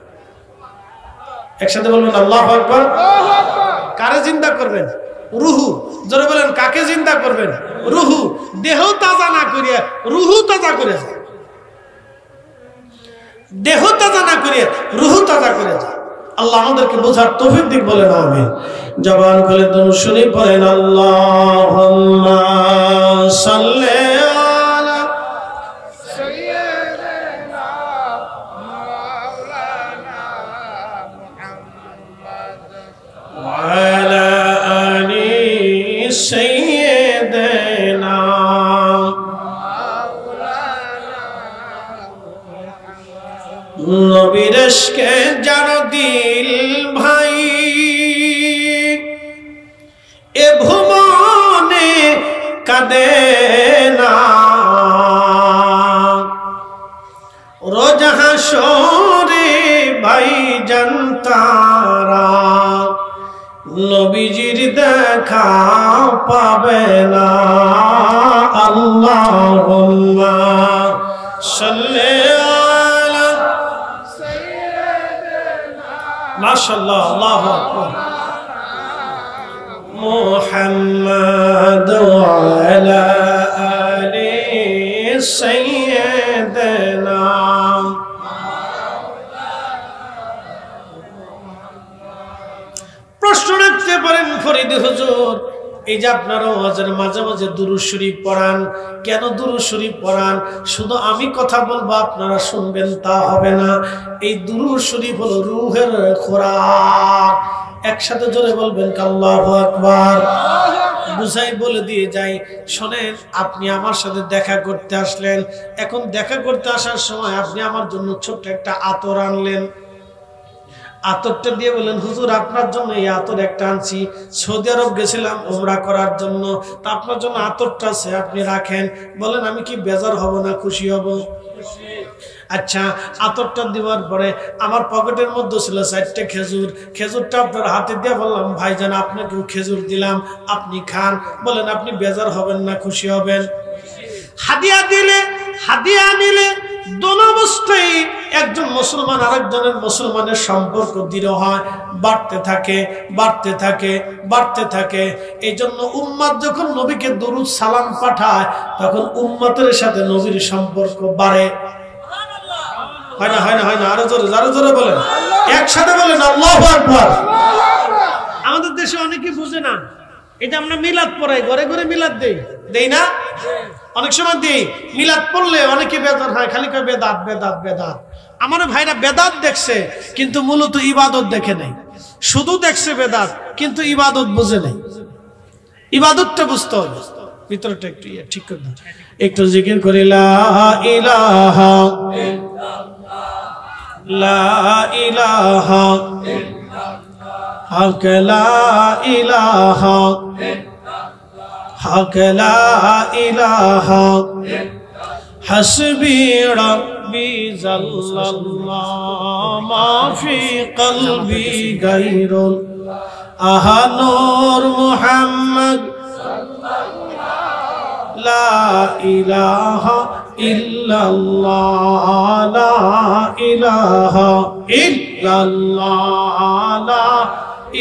একসাথে বলবেন আল্লাহু আকবার। কারে জিন্দা করবেন? রুহু। জোরে বলেন কাকে জিন্দা করবেন? রুহু। দেহ তাজা না করিয়া রুহু তাজা করে যায়, দেহ তাজা না করিয়া রুহু তাজা করে যায়। আল্লাহ আমাদেরকে বোঝার তৌফিক দিক, বলেন আমিন। জবান খুলে দুরূদ শরীফ পড়েন, আল্লাহুম্মা সাল্লি আলা সাইয়্যিদিনা মাওলানা মুহাম্মদ ওয়া আলা আলি সাইয়্যিদিনা মাওলানা মুহাম্মদ। নবীর ইশকে জানো দিল ভাই, দেনা রোজ হাসরে ভাইজান তারা নবীজির দেখা পাবে না আল্লাহুম্মা সাল্লি আলা সাইয়্যিদিনা মাশাআল্লাহ আল্লাহু আকবার মুহাম্মাদ ওয়া আলা আলি সাইয়্যিদিনা প্রশ্ন রাখতে পারেন ফরিদ হুজুর এই যে আপনারা ওয়াজের মাঝে মাঝে দুরূদ শরীফ পড়ান কেন দুরূদ শরীফ পড়ান শুধু আমি কথা বলবো আপনারা শুনবেন তা হবে না এই দুরূদ শরীফ হলো রূহের খোরাক একসাথে জোরে বলবেন আল্লাহু আকবার বুঝাই বলে দিয়ে যাই শোনেন আপনি আমার সাথে দেখা করতে আসলেন এখন দেখা করতে আসার সময় আপনি আমার জন্য ছোট্ট একটা আতর আনলেন আতরটা দিয়ে বলেন হুজুর আপনার জন্য এই আতর একটা আনছি সৌদি আরব গেছিলাম উমরা করার জন্য তা আপনার জন্য আতরটা আছে আপনি রাখেন বলেন আমি কি বেজার হব না খুশি হব আচ্ছা আতরটা দেওয়ার পরে আমার পকেটের মধ্যে ছিল 4টা খেজুর খেজুরটা আপনার হাতে দিয়ে বললাম ভাইজান আপনাকেও খেজুর দিলাম আপনি খান বলেন আপনি বেজার হবেন না খুশি হবেন হাদিয়া দিলে হাদিয়া নিলে দোনো অবস্থায় একজন মুসলমান আরেকজনের মুসলমানের সম্পর্ক দৃঢ় হয় বাড়তে থাকে বাড়তে থাকে বাড়তে থাকে এই জন্য উম্মত যখন নবীকে দরুদ সালাম পাঠায় তখন উম্মতের সাথে নবীর সম্পর্ক বাড়ে হয় না হয় না হয় না আরো জোরে বলেন একসাথে বলেন আল্লাহু আকবার আমাদের দেশে অনেকে বুঝে না এটা আমরা মিলাদ পড়াই ঘরে ঘরে মিলাদ দেই না অনেক সময় দিই মিলাদ পড়লে অনেকে বেদাত হয় খালি কয় বেদাত বেদাত বেদাত আমার ভাইরা বেদাত দেখছে কিন্তু মূলত ইবাদত দেখে নাই শুধু দেখছে বেদাত কিন্তু ইবাদত বুঝে নাই ইবাদতটা বুঝতে হবে ভিতরটা একটু ঠিক করে দাও একটু জিকির করি লা ইলাহা লা ইলাহা হক লা ইলাহা হক লা ইলাহা হাসবি রাব্বি জাল্লাল্লাহু মা ফি কলবি গায়রুল আহা নূর মুহাম্মদ লা ইলাহা ইল্লাল্লাহ লা ইলাহা ইল্লাল্লাহ লা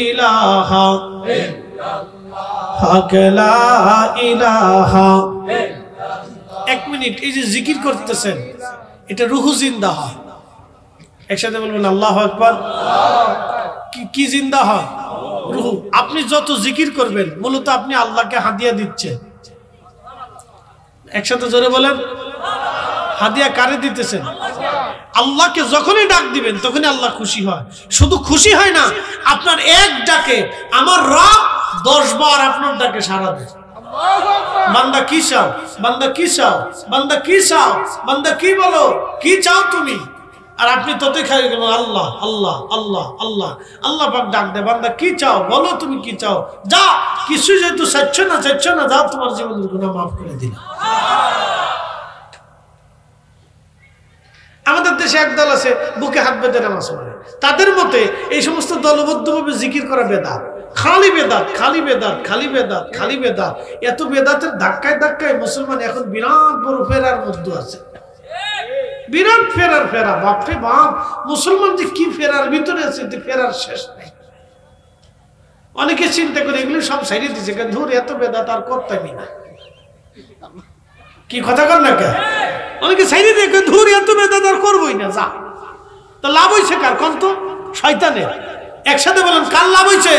ইলাহা হক লা ইলাহা এক মিনিট এই যে জিকির করতেছেন এটা রূহ জিন্দা হয় একসাথে বলবেন আল্লাহু আকবার কি জিন্দা হয় রূহ আপনি যত জিকির করবেন মূলত আপনি আল্লাহকে হাদিয়া দিচ্ছেন একসাথে জোরে বলেন হাদিয়া কারে দিতেছেন আল্লাহকে যখনই ডাক দিবেন তখনই আল্লাহ খুশি হয় শুধু খুশি হয় না আপনার এক ডাকে আমার রব 10 বার আপনার ডাকে সাড়া দেয় বান্দা কি চাও বান্দা কি চাও বান্দা কি চাও বান্দা কি বলো কি চাও তুমি আর আপনি ততই খাই গেলেন আল্লাহ আল্লাহ আল্লাহ আল্লাহ আল্লাহ পাক ডাক দেয় বান্দা কি চাও বলো তুমি কি চাও যা কিছু যেহেতু চাচ্ছ না যাও তোমার জীবনের গুনাহ মাফ করে দিলাম আমাদের দেশে একদল আছে বুকে হাত বেঁধে নামাজ পড়ে তাদের মতে এই সমস্ত দলবদ্ধভাবে জিকির করা বেদাত খালি বেদাত খালি বেদাত খালি বেদাত খালি বেদাত এত বেদাতের ধাক্কায় ধাক্কায় মুসলমান এখন বিরাট বড় ফেরার মধ্যে আছে বিরাট ফেরা বাপরে বাপ মুসলমান যে কি ফেরার ভিতরে আছে ফেরার শেষ নেই অনেকে চিন্তা করে এগুলো সব সাইডে দিচ্ছে ধুর এত বেদাত আর করতামই না কি কথা কর না কে অনেকে সাইডে দেখে ধুর এত বেদাত আর করবোই না যা তো লাভ হইছে কার কোন তো শয়তানের একসাথে বলেন কার লাভ হইছে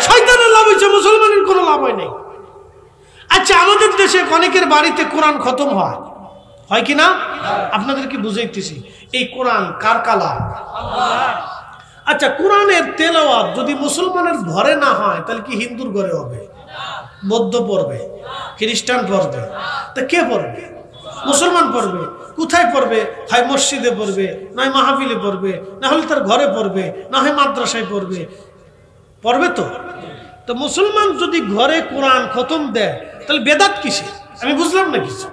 শয়তানের লাভ হইছে মুসলমানের কোনো লাভ হয় নাই আচ্ছা আমাদের দেশে অনেকের বাড়িতে কোরআন খতম হয় কি না আপনাদেরকে বুঝাইতেছি এই কোরআন কার কালাম আল্লাহ আচ্ছা কোরআনের তেলাওয়াত যদি মুসলমানের ঘরে না হয় তাহলে কি হিন্দুর ঘরে হবে বৌদ্ধ পড়বে খ্রিস্টান পড়বে তা কে পড়বে মুসলমান পড়বে কোথায় পড়বে হয় মসজিদে পড়বে নয় মাহফিলে পড়বে না হলে তার ঘরে পড়বে না হয় মাদ্রাসায় পড়বে তো মুসলমান যদি ঘরে কোরআন খতম দেয় তাহলে বেদাত কিসে? আমি বুঝলাম না কিছু।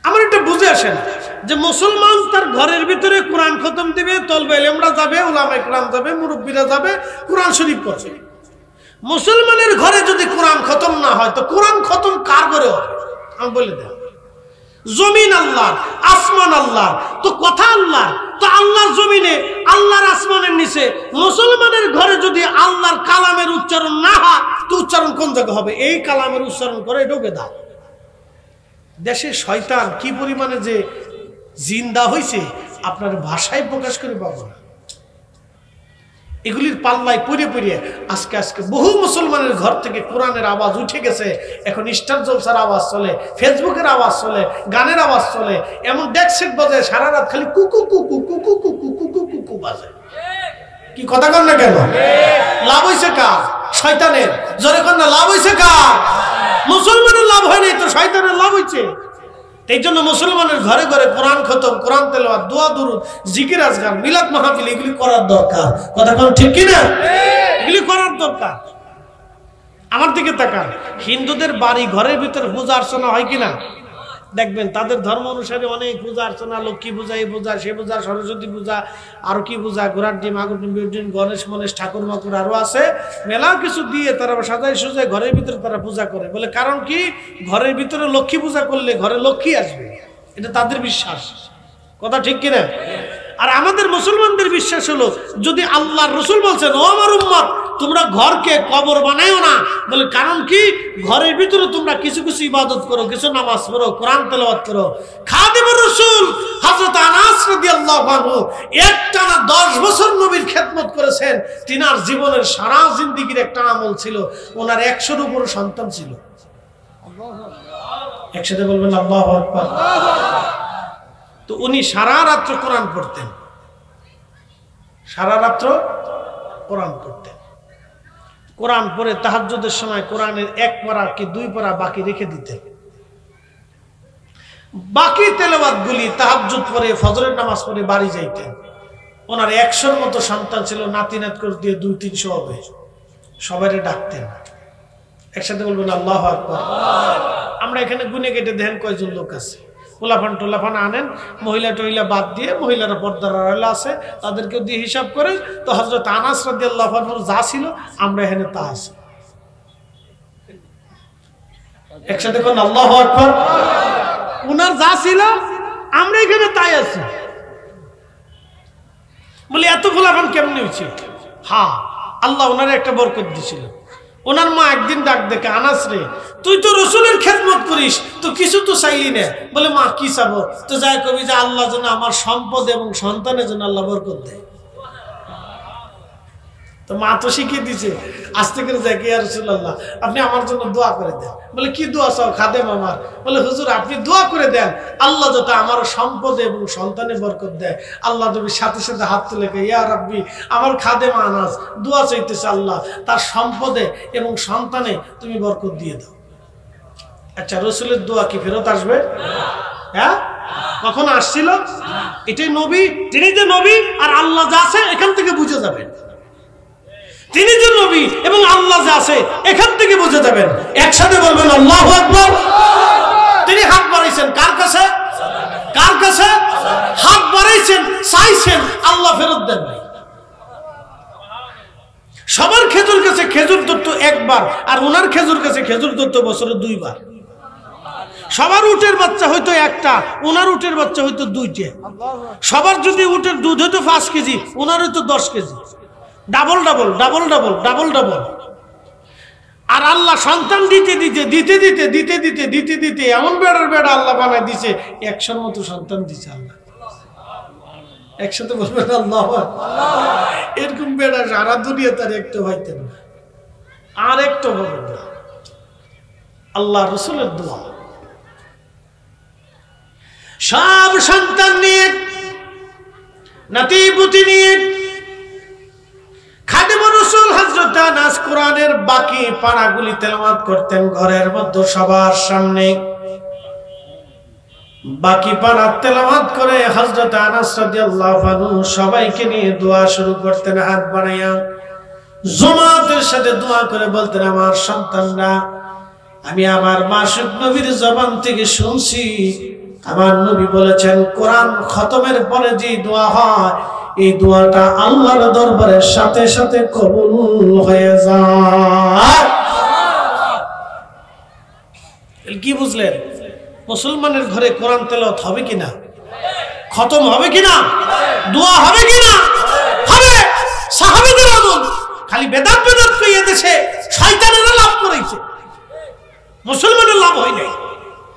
আমার এটা বুঝে আসে না যে মুসলমান তার ঘরের ভিতরে কোরআন খতম দিবে, তলবে ইলমরা যাবে, উলামায়ে কেরাম যাবে, মুরব্বীরা যাবে, কোরআন শরীফ পড়বে। মুসলমানের ঘরে যদি কোরআন খতম না হয় তো কোরআন খতম কার ঘরে হবে? আমি বলে দেব, জমিন আল্লাহ, আসমান আল্লাহ, তো কথা আল্লাহ, তো আল্লাহর জমিনে, আল্লাহর আসমানের নিচে মুসলমানের ঘরে যদি আল্লাহর কালামের উচ্চারণ না হয় তো উচ্চারণ কোন জায়গায় হবে? এই কালামের উচ্চারণ করে এটাও বেদাত। দেশে শয়তান কি পরিমাণে যে জিন্দা হয়েছে আপনার ভাষায় প্রকাশ করে পাবো না। এগুলির পাল্লায় পড়ে পড়ে আজকে বহু মুসলমানের ঘর থেকে কোরআনের আওয়াজ উঠে গেছে। এখন স্টার জলসার আওয়াজ চলে, ফেসবুকের আওয়াজ চলে, গানের আওয়াজ চলে, এমন ডেক সেট বাজে সারা রাত খালি কুকু কুকু কুকু কুকু কুকু কুকু বাজে। কি কথা কন না কেন? লাভ হয়েছে কার? শয়তানের। জোরে কন না, লাভ হয়েছে কার? মুসলমানের লাভ হয়নি তো শয়তানের লাভ হয়েছে। এই জন্য মুসলমানের ঘরে ঘরে কোরআন খতম, কোরআন তেলাওয়াত, দোয়া দুরুদ, জিকির আজকার, মিলাদ মাহফিল এগুলি করার দরকার। কথা কোন ঠিক কি না? এগুলি করার দরকার। আমার দিকে তাকান, হিন্দুদের বাড়ি ঘরের ভিতরে পূজা অর্চনা হয় কিনা দেখবেন। তাদের ধর্ম অনুসারে অনেক পূজা অর্চনা, লক্ষ্মী পূজা, এই পূজা, সে পূজা, সরস্বতী পূজা, আর কি পূজা, ঘোড়ার ডিম, আগুর ডিম, বিউডিন, গণেশ মনেশ, ঠাকুর মাকুর আরো আছে, মেলা কিছু দিয়ে তারা সাজাই সুজায় ঘরের ভিতরে তারা পূজা করে। বলে কারণ কি? ঘরের ভিতরে লক্ষ্মী পূজা করলে ঘরে লক্ষ্মী আসবে, এটা তাদের বিশ্বাস। কথা ঠিক কিনা? আর আমাদের মুসলমানদের বিশ্বাস হলো, যদি আল্লাহর রাসূল বলছেন ও আমার উম্মত তোমরা ঘরকে কবর বানায়ো না, বলে কারণ কি? ঘরের ভিতরে তোমরা কিছু কিছু ইবাদত করো, কিছু নামাজ পড়ো, কোরআন তেলাওয়াত করো। খাদিমুর রাসূল হযরত আনাস রাদিয়াল্লাহু আনহু একটানা 10 বছর নবীর খেদমত করেছেন। তিনার জীবনের সারা জিন্দেগীর একটা আমল ছিল, ওনার 100-এর উপর সন্তান ছিল। একসাথে বলবেন আল্লাহু আকবার। তো উনি সারা রাত্র কোরআন পড়তেন, সারা রাত্র কোরআন পড়তেন। কোরআন পড়ে তাহাজ্জুদের সময় কোরআনের 1 পারা কি 2 পারা বাকি রেখে দিতেন। বাকি তেলাওয়াত গুলি তাহাজ্জুদ পড়ে, ফজরের নামাজ পড়ে বাড়ি যাইতেন। ওনার 100-এর মতো সন্তান ছিল, নাতি নাত করে দিয়ে 200-300 হবে। সবাইরে ডাকতেন। একসাথে বলবেন আল্লাহু আকবার। আমরা এখানে গুনে কেটে দেখেন কয়জন লোক আছে। পোলাপান টোলাপান আনেন, মহিলা টহিলা বাদ দিয়ে, মহিলারা পর্দার আড়ালে আছে, তাদেরকেও দিয়ে হিসাব করে তো হযরত আনাস রাদিয়াল্লাহু আনহু যা ছিল আমরা এখানে তা আছে। একসাথে কোন আল্লাহু আকবার। উনার যা ছিল আমরা এখানে তাই আছি। বলি এত পোলাপান কেমনে হয়েছে? হ্যাঁ, আল্লাহ ওনার একটা বরকত দিয়েছিল। ওনার মা একদিন ডাক দেখে, আনাস রে তুই তো রসুলের খেদমত করিস, তো কিছু তো চাইলি না। বলে মা কি চাবো? তো যাই কবি যে আল্লাহ যেন আমার সম্পদ এবং সন্তানের জন্য আল্লাহ বরকত দেয়। তো মা তো শিখিয়ে দিছে, আস্তে করে যাই ইয়া রাসূলুল্লাহ আপনি আমার জন্য দোয়া করে দেন। বলে কি দোয়া চাও খাদেম আমার? বলে হুজুর আপনি দোয়া করে দেন আল্লাহ যাতে আমার সম্পদ এবং সন্তানে বরকত দেয়। আল্লাহ নবীর সাথে সাথে হাত তুলে ইয়া রাব্বি আমার খাদেম আনাস দোয়া চাইতেছে আল্লাহ তার সম্পদে এবং সন্তানে তুমি বরকত দিয়ে দাও। আচ্ছা, রসুলের দোয়া কি ফেরত আসবে? হ্যাঁ, কখন আসছিল? এটাই নবী, তিনি যে নবী আর আল্লাহ যা আছে এখান থেকে বুঝে যাবেন। তিনি যে নবী এবং আল্লাহ যা আছে এখান থেকে বুঝে যাবেন। একসাথে বলবেন আল্লাহু আকবার। তিনি হাত বাড়াইছেন কার কাছে? কার কাছে? হাত বাড়াইছেন, চাইছেন, আল্লাহ ফেরত দেন নাই। সবার খেজুর কাছে খেজুর দত্ত একবার, আর ওনার খেজুর কাছে খেজুর দত্ত বছরে 2 বার। সবার উটের বাচ্চা হয়তো একটা, ওনার উটের বাচ্চা হয়তো 2টে। সবার যদি উটের দুধ হইতো 5 কেজি, ওনার হয়তো 10 KG. Double double double double double double. আর আল্লাহ সন্তান দিতে দিতে দিতে দিতে দিতে দিতে দিতে দিতে এমন বেড়ার বেড়া আল্লাহ বানায় দিছে, 100-এর মতো সন্তান দিছে আল্লাহ। একসাথে বলবেন আল্লাহু আকবার। এরকম বেড়া সারা দুনিয়া তার একটু হইতেন না, আর একটু বলবেন না। আল্লাহ রসুলের দোয়া, সব সন্তান নিয়ে, নাতি পুতি নিয়ে খাদিমুর রাসূল হযরত আনাস কোরআনের বাকি পারাগুলি তেলাওয়াত করতেন ঘরের মধ্যে সবার সামনে। বাকি পারা তেলাওয়াত করে হযরত আনাস রাদিয়াল্লাহু আনহু সবাইকে নিয়ে দোয়া শুরু করতেন হাত বাড়াইয়া। জামাতের সাথে দোয়া করে বলতেন আমার সন্তানরা আমি আমার মাসুক নবীর জবান থেকে শুনছি, আমার নবী বলেছেন কোরআন খতমের পরে যে দোয়া হয় এই দোয়াটা আল্লাহর দরবারের সাথে সাথে কবুল হয়ে যায়। কি বুঝলেন? মুসলমানের ঘরে কোরআন তেলাওয়াত হবে কিনা, খতম হবে কিনা, দোয়া হবে কিনা? হবে। সাহাবীদের আমল খালি বেদাত বেদাত কইয়ে দেশে শয়তানেরা লাভ করেছে, মুসলমানের লাভ হয় নাই।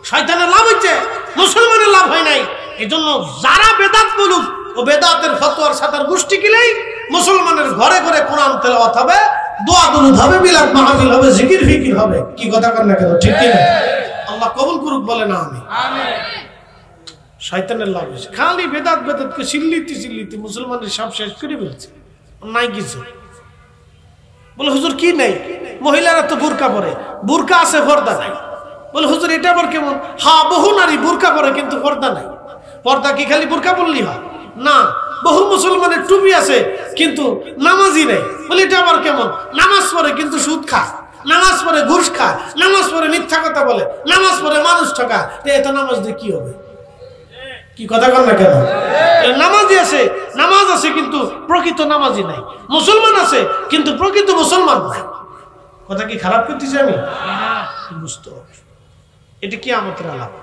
শয়তানের লাভ হইছে, মুসলমানের লাভ হয় নাই। এজন্য যারা বেদাত বলুক ও বেদাতের ফতোয়ার সাতার গোষ্ঠী কিলেই মুসলমানের ঘরে ঘরে কোরআন তেলাওয়াত হবে, দোয়া দুরূদ হবে, মিলাদ মাহফিল হবে, জিকির ফিকির হবে। কি কথা কর না কেন, ঠিক কি না? আল্লাহ কবুল করুক বলে না আমি। শয়তানের লাভ হয়েছে, খালি বেদাত বেদাতকে চিল্লিতে মুসলমানের সব শেষ করে ফেলছে। নাই কিছু বলে হুজুর কি নাই? মহিলারা তো বোরকা পরে, বোরকা আছে পর্দা নাই। বলে হুজুর এটা আবার কেমন? হ্যাঁ, বহু নারী বোরকা পরে কিন্তু পর্দা নাই। পর্দা কি খালি বোরকা পরলেই হয়? না, বহু মুসলমানের টুপি আছে কিন্তু নামাজই নেই। বলে এটা আবার কেমন? নামাজ পড়ে কিন্তু সুদ খায়, নামাজ পড়ে ঘুষ খায়, নামাজ পড়ে মিথ্যা কথা বলে, নামাজ পড়ে মানুষ ঠকায়। এত নামাজ দিয়ে কি হবে? কি কথা কর না কেন? নামাজি আছে, নামাজ আছে কিন্তু প্রকৃত নামাজি নাই। মুসলমান আছে কিন্তু প্রকৃত মুসলমান নাই। কথা কি খারাপ করতেছি আমি? বুঝতে হবে এটা কি আমাদের আলাপ।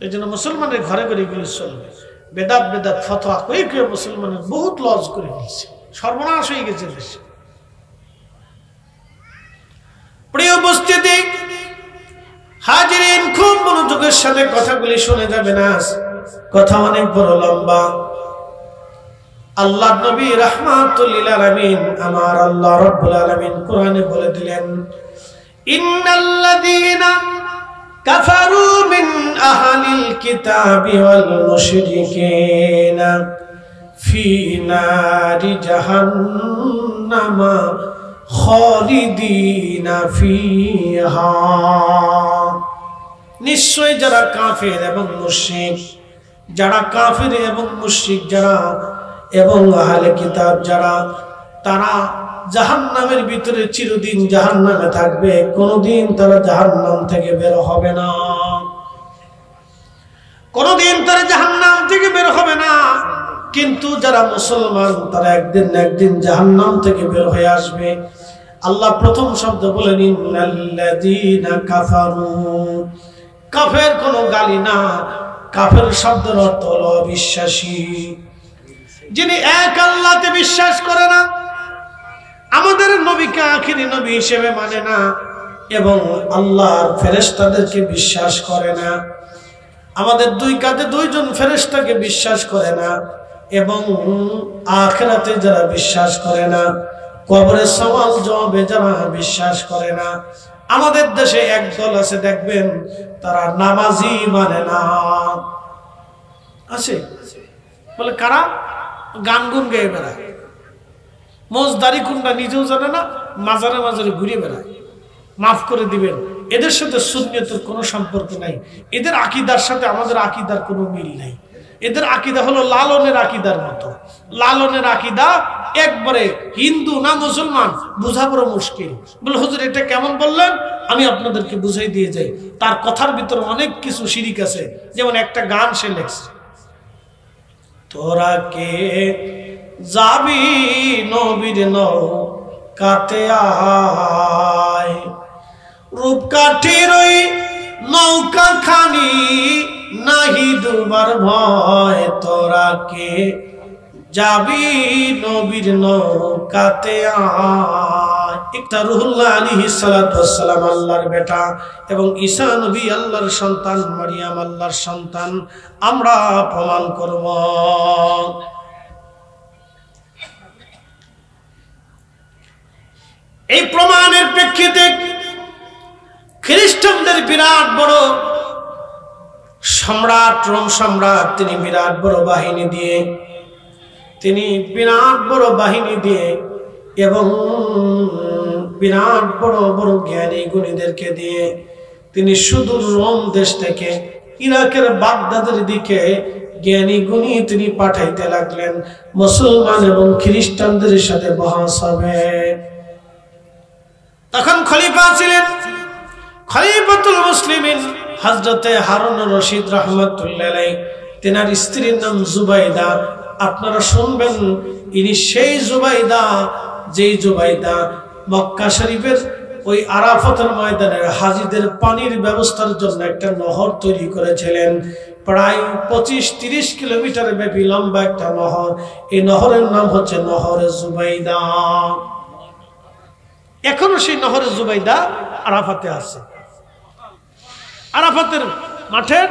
এই জন্য মুসলমানের ঘরে ঘরে এগুলো চলবে। বেদাত বেদাত ফতোয়া কয়ে কয়ে মুসলমানের বহুত লস করে দিয়েছে, সর্বনাশ হয়ে গেছে দেশে। প্রিয় উপস্থিতি হাজিরিন, খুব মনোযোগের সাথে কথাগুলি শুনে যাবে না, কথা অনেক বড় লম্বা। আল্লাহ নবী রাহমাতুল লিল আলামিন আমার আল্লাহ রাব্বুল আলামিন কোরআনে বলে দিলেন, ইন্নাল্লাযীনা কাফারু মিন আহলিল কিতাবি ওয়াল মুশরিকিনা ফি নারি জাহান্নামা খালিদিনা ফিহা। নিশ্চয় যারা কাফের এবং মুশরিক, যারা কাফের এবং মুশরিক যারা এবং আহলে কিতাব যারা, তারা জাহান্নামের ভিতরে চিরদিন জাহান্নামে থাকবে, কোনদিন তারা জাহান্নাম থেকে বের হবে না, কোনদিন তারা জাহান্নাম থেকে বের হবে না। কিন্তু যারা মুসলমান তারা একদিন না একদিন জাহান্নাম থেকে বের হয়ে আসবে। আল্লাহ প্রথম শব্দ বলেন ইন্নাল্লাযীনা কাফারু। কাফের কোনো গালি না, কাফের শব্দের অর্থ হলো অবিশ্বাসী, যিনি এক আল্লাহতে বিশ্বাস করে না, আমাদের নবীকে আখিরি নবী হিসেবে মানে না, এবং আল্লাহর ফেরেশতাদেরকে বিশ্বাস করে না, আমাদের দুই কাঁধে দুইজন ফেরেশতাকে বিশ্বাস করে না, এবং আখিরাতে যারা বিশ্বাস করে না, কবরের সওয়াল জবাবে যারা বিশ্বাস করে না। আমাদের দেশে একদল আছে দেখবেন তারা নামাজি মানে না। আছে বলে কারা? গান গুন গেয়ে বেড়ায়, মোজদারি কোনটা নিজেও জানে না, মাজারে মাজারে ঘুরে বেড়ায়। মাফ করে দিবেন, এদের সাথে সুন্নিয়তের কোনো সম্পর্ক নাই। এদের আকীদার সাথে আমাদের আকীদার কোনো মিল নাই। এদের আকীদা হলো লালনের আকীদার মতো। লালনের আকীদা একবারে হিন্দু না মুসলমান বোঝা বড় মুশকিল। বলে হুজুর এটা কেমন বললেন? আমি আপনাদেরকে বুঝাই দিয়ে যাই। তার কথার ভিতরে অনেক কিছু শিরিক আছে। যেমন একটা গান সে লেখছে, তোরা কে যাবি নবীর নৌকাতে আয়, রূপকাঠির ওই নৌকা খানি নাহি ডুবার ভয়, তোরা কে যাবি নবীর নৌকাতে আয়। একটা রুহুল্লাহ আলাইহিস সালাতু ওয়াস সালাম আল্লাহর বেটা, এবং ঈসা নবী আল্লাহর সন্তান, মারিয়াম আল্লাহর সন্তান। আমরা প্রমাণ করব। এই প্রমাণের প্রেক্ষিতে খ্রিস্টানদের বিরাট বড় সম্রাট, রোম সম্রাট, তিনি বিরাট বড় বাহিনী দিয়ে, তিনি বিরাট বড় বাহিনী দিয়ে এবং বিরাট বড় বড় জ্ঞানী গুণীদেরকে দিয়ে তিনি সুদূর রোম দেশ থেকে ইরাকের বাগদাদের দিকে জ্ঞানী গুণী তিনি পাঠাইতে লাগলেন। মুসলমান এবং খ্রিস্টানদের সাথে বহস হবে। তখন খলিফা ছিলেন খলিফাতুল মুসলিমিন হযরতে হারুন রশিদ রাহমাতুল্লাহ আলাইহি। তেনার স্ত্রীর নাম জুবাইদা। আপনারা শুনবেন, ইনি সেই জুবাইদা যেই জুবাইদা মক্কা শরীফের ওই আরাফাতের ময়দানের হাজীদের পানির ব্যবস্থার জন্য একটা নহর তৈরি করেছিলেন। প্রায় 25-30 কিলোমিটার ব্যাপী লম্বা একটা নহর। এই নহরের নাম হচ্ছে নহরে জুবাইদা। এখনো সেই নহরে জুবাইদা আরাফাতে আছে। আরাফাতের মাঠের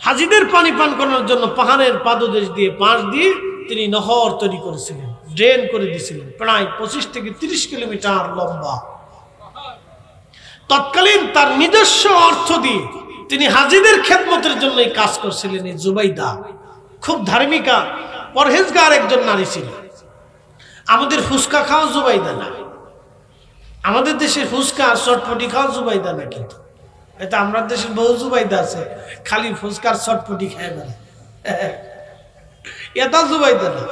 হাজীদের পানি পান করার জন্য পাহাড়ের পাদদেশ দিয়ে পাশ দিয়ে তিনি নহর তৈরি করেছিলেন, ড্রেন করে দিয়েছিলেন, প্রায় 25-30 কিলোমিটার লম্বা। তৎকালীন তার নিজস্ব অর্থ দিয়ে তিনি হাজীদের খেদমতের জন্য এই কাজ করছিলেন। এই জুবাইদা খুব ধার্মিকা পরহেজগার একজন নারী ছিল। আমাদের ফুচকা খাওয়া জুবাইদা না, আমাদের দেশের ফুচকা আর চটপটি খাওয়া জুবাইদা না, কিন্তু এটা আমরা দেশের বহু জুবাইদা আছে খালি ফুচকার চটপটি খায় বেড়ে, এটা জুবাইদা না।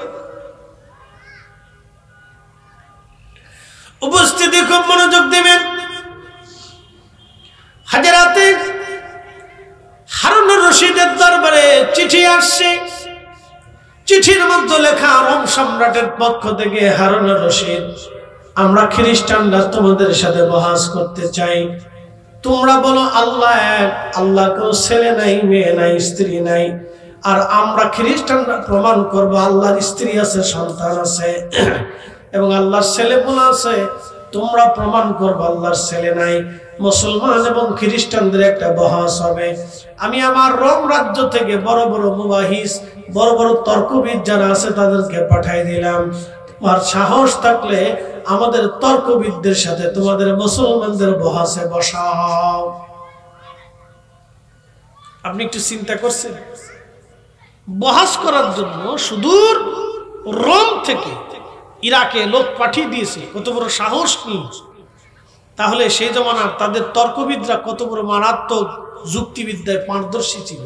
উপস্থিতি খুব মনোযোগ দিবেন। হাজরাতে হারুন রশিদের দরবারে চিঠি আসছে। চিঠির মধ্যে লেখা, রোম সম্রাটের পক্ষ থেকে, হারুন রশিদ, আমরা খ্রিস্টানরা তোমাদের সাথে বহাস করতে চাই। তোমরা বলো আল্লাহ এক, আল্লাহ কোনো ছেলে নাই, মেয়ে নাই, স্ত্রী নাই। আর আমরা খ্রিস্টানরা প্রমাণ করব আল্লাহর স্ত্রী আছে, সন্তান আছে এবং আল্লাহর ছেলেপুলে আছে। তোমরা প্রমাণ করবো আল্লাহর ছেলে নাই। মুসলমান এবং খ্রিস্টানদের একটা বহাস হবে। আমি আমার রোম রাজ্য থেকে বড় বড় মুবাহিস, বড় বড় তর্কবিদ যারা আছে তাদেরকে পাঠাই দিলাম। তোমার সাহস থাকলে আমাদের তর্কবিদদের সাথে তোমাদের মুসলমানদের বহাসে বসাও। আপনি একটু চিন্তা করছেন, বহাস করার জন্য সুদূর রোম থেকে ইরাকে লোক পাঠিয়ে দিয়েছে, কত বড় সাহস নিয়ে। তাহলে সেই জমানার তাদের তর্কবিদরা কত বড় মারাত্মক যুক্তিবিদ্যায় পারদর্শী ছিল।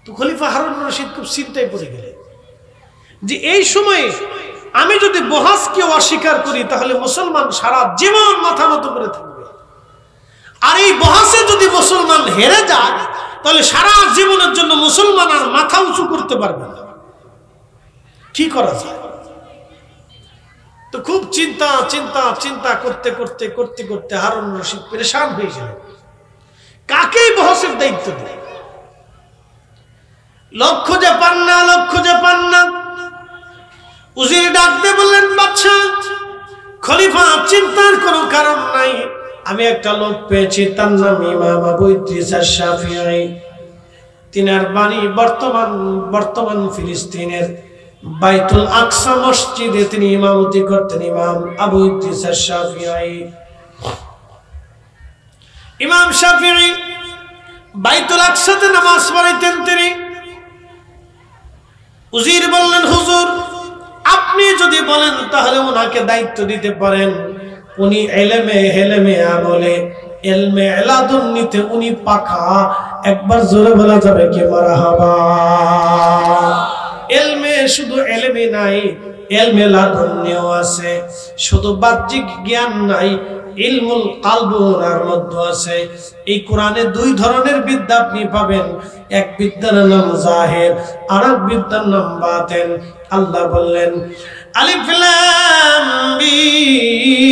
তো খলিফা হারুন রশিদ খুব চিন্তায় পড়ে গেলেন যে এই সময়ে আমি যদি বহাসকে অস্বীকার করি তাহলে মুসলমান সারা জীবন মাথা নত করে থাকবে, আর এই বহাসে যদি মুসলমান হেরে যায় তাহলে সারা জীবনের জন্য মুসলমান আর মাথা উঁচু করতে পারবে না। কি করা যায়? তো খুব চিন্তা চিন্তা চিন্তা করতে করতে করতে করতে হারুন রশিদ পেরেশান হয়ে গেলেন। কাকেই বহাসের দায়িত্ব দেয়? লোক খুঁজে পান না, লোক খুঁজে পান না। উজির ডাকতে বললেন, বাদশা, খলিফা, চিন্তার কোনো কারণ নাই, আমি একটা লোক পেয়েছি, তার নাম ইমাম আবু ইদ্রিস আশ-শাফিঈ। তিনার বাড়ি বর্তমান ফিলিস্তিনের বাইতুল আকসা মসজিদে তিনি ইমামতি করতেন। ইমাম আবু ইদ্রিস আশ-শাফিঈ, ইমাম শাফিঈ বাইতুল আকসাতে নামাজ পড়াইতেন তিনি। উজির বললেন, হুজুর, আপনি যদি বলেন তাহলে ওনাকে দায়িত্ব দিতে পারেন। উনি এলেমে হেলেমে আমলে এলমে এলাদুন্নিতে উনি পাকা। একবার জোরে বলা যাবে কি মারহাবা? এলমে শুধু এলেমে নাই, এলমে লাদুন্নিও আছে। শুধু বাহ্যিক জ্ঞান নাই, ইলমুল কালবুর মধ্যে আছে। এই কোরআনে দুই ধরনের বিদ্যা আপনি পাবেন, এক বিদ্যার নাম জাহির, আর এক বিদ্যার নাম বাতিন। আল্লাহ বললেন, আলিফ লাম মিম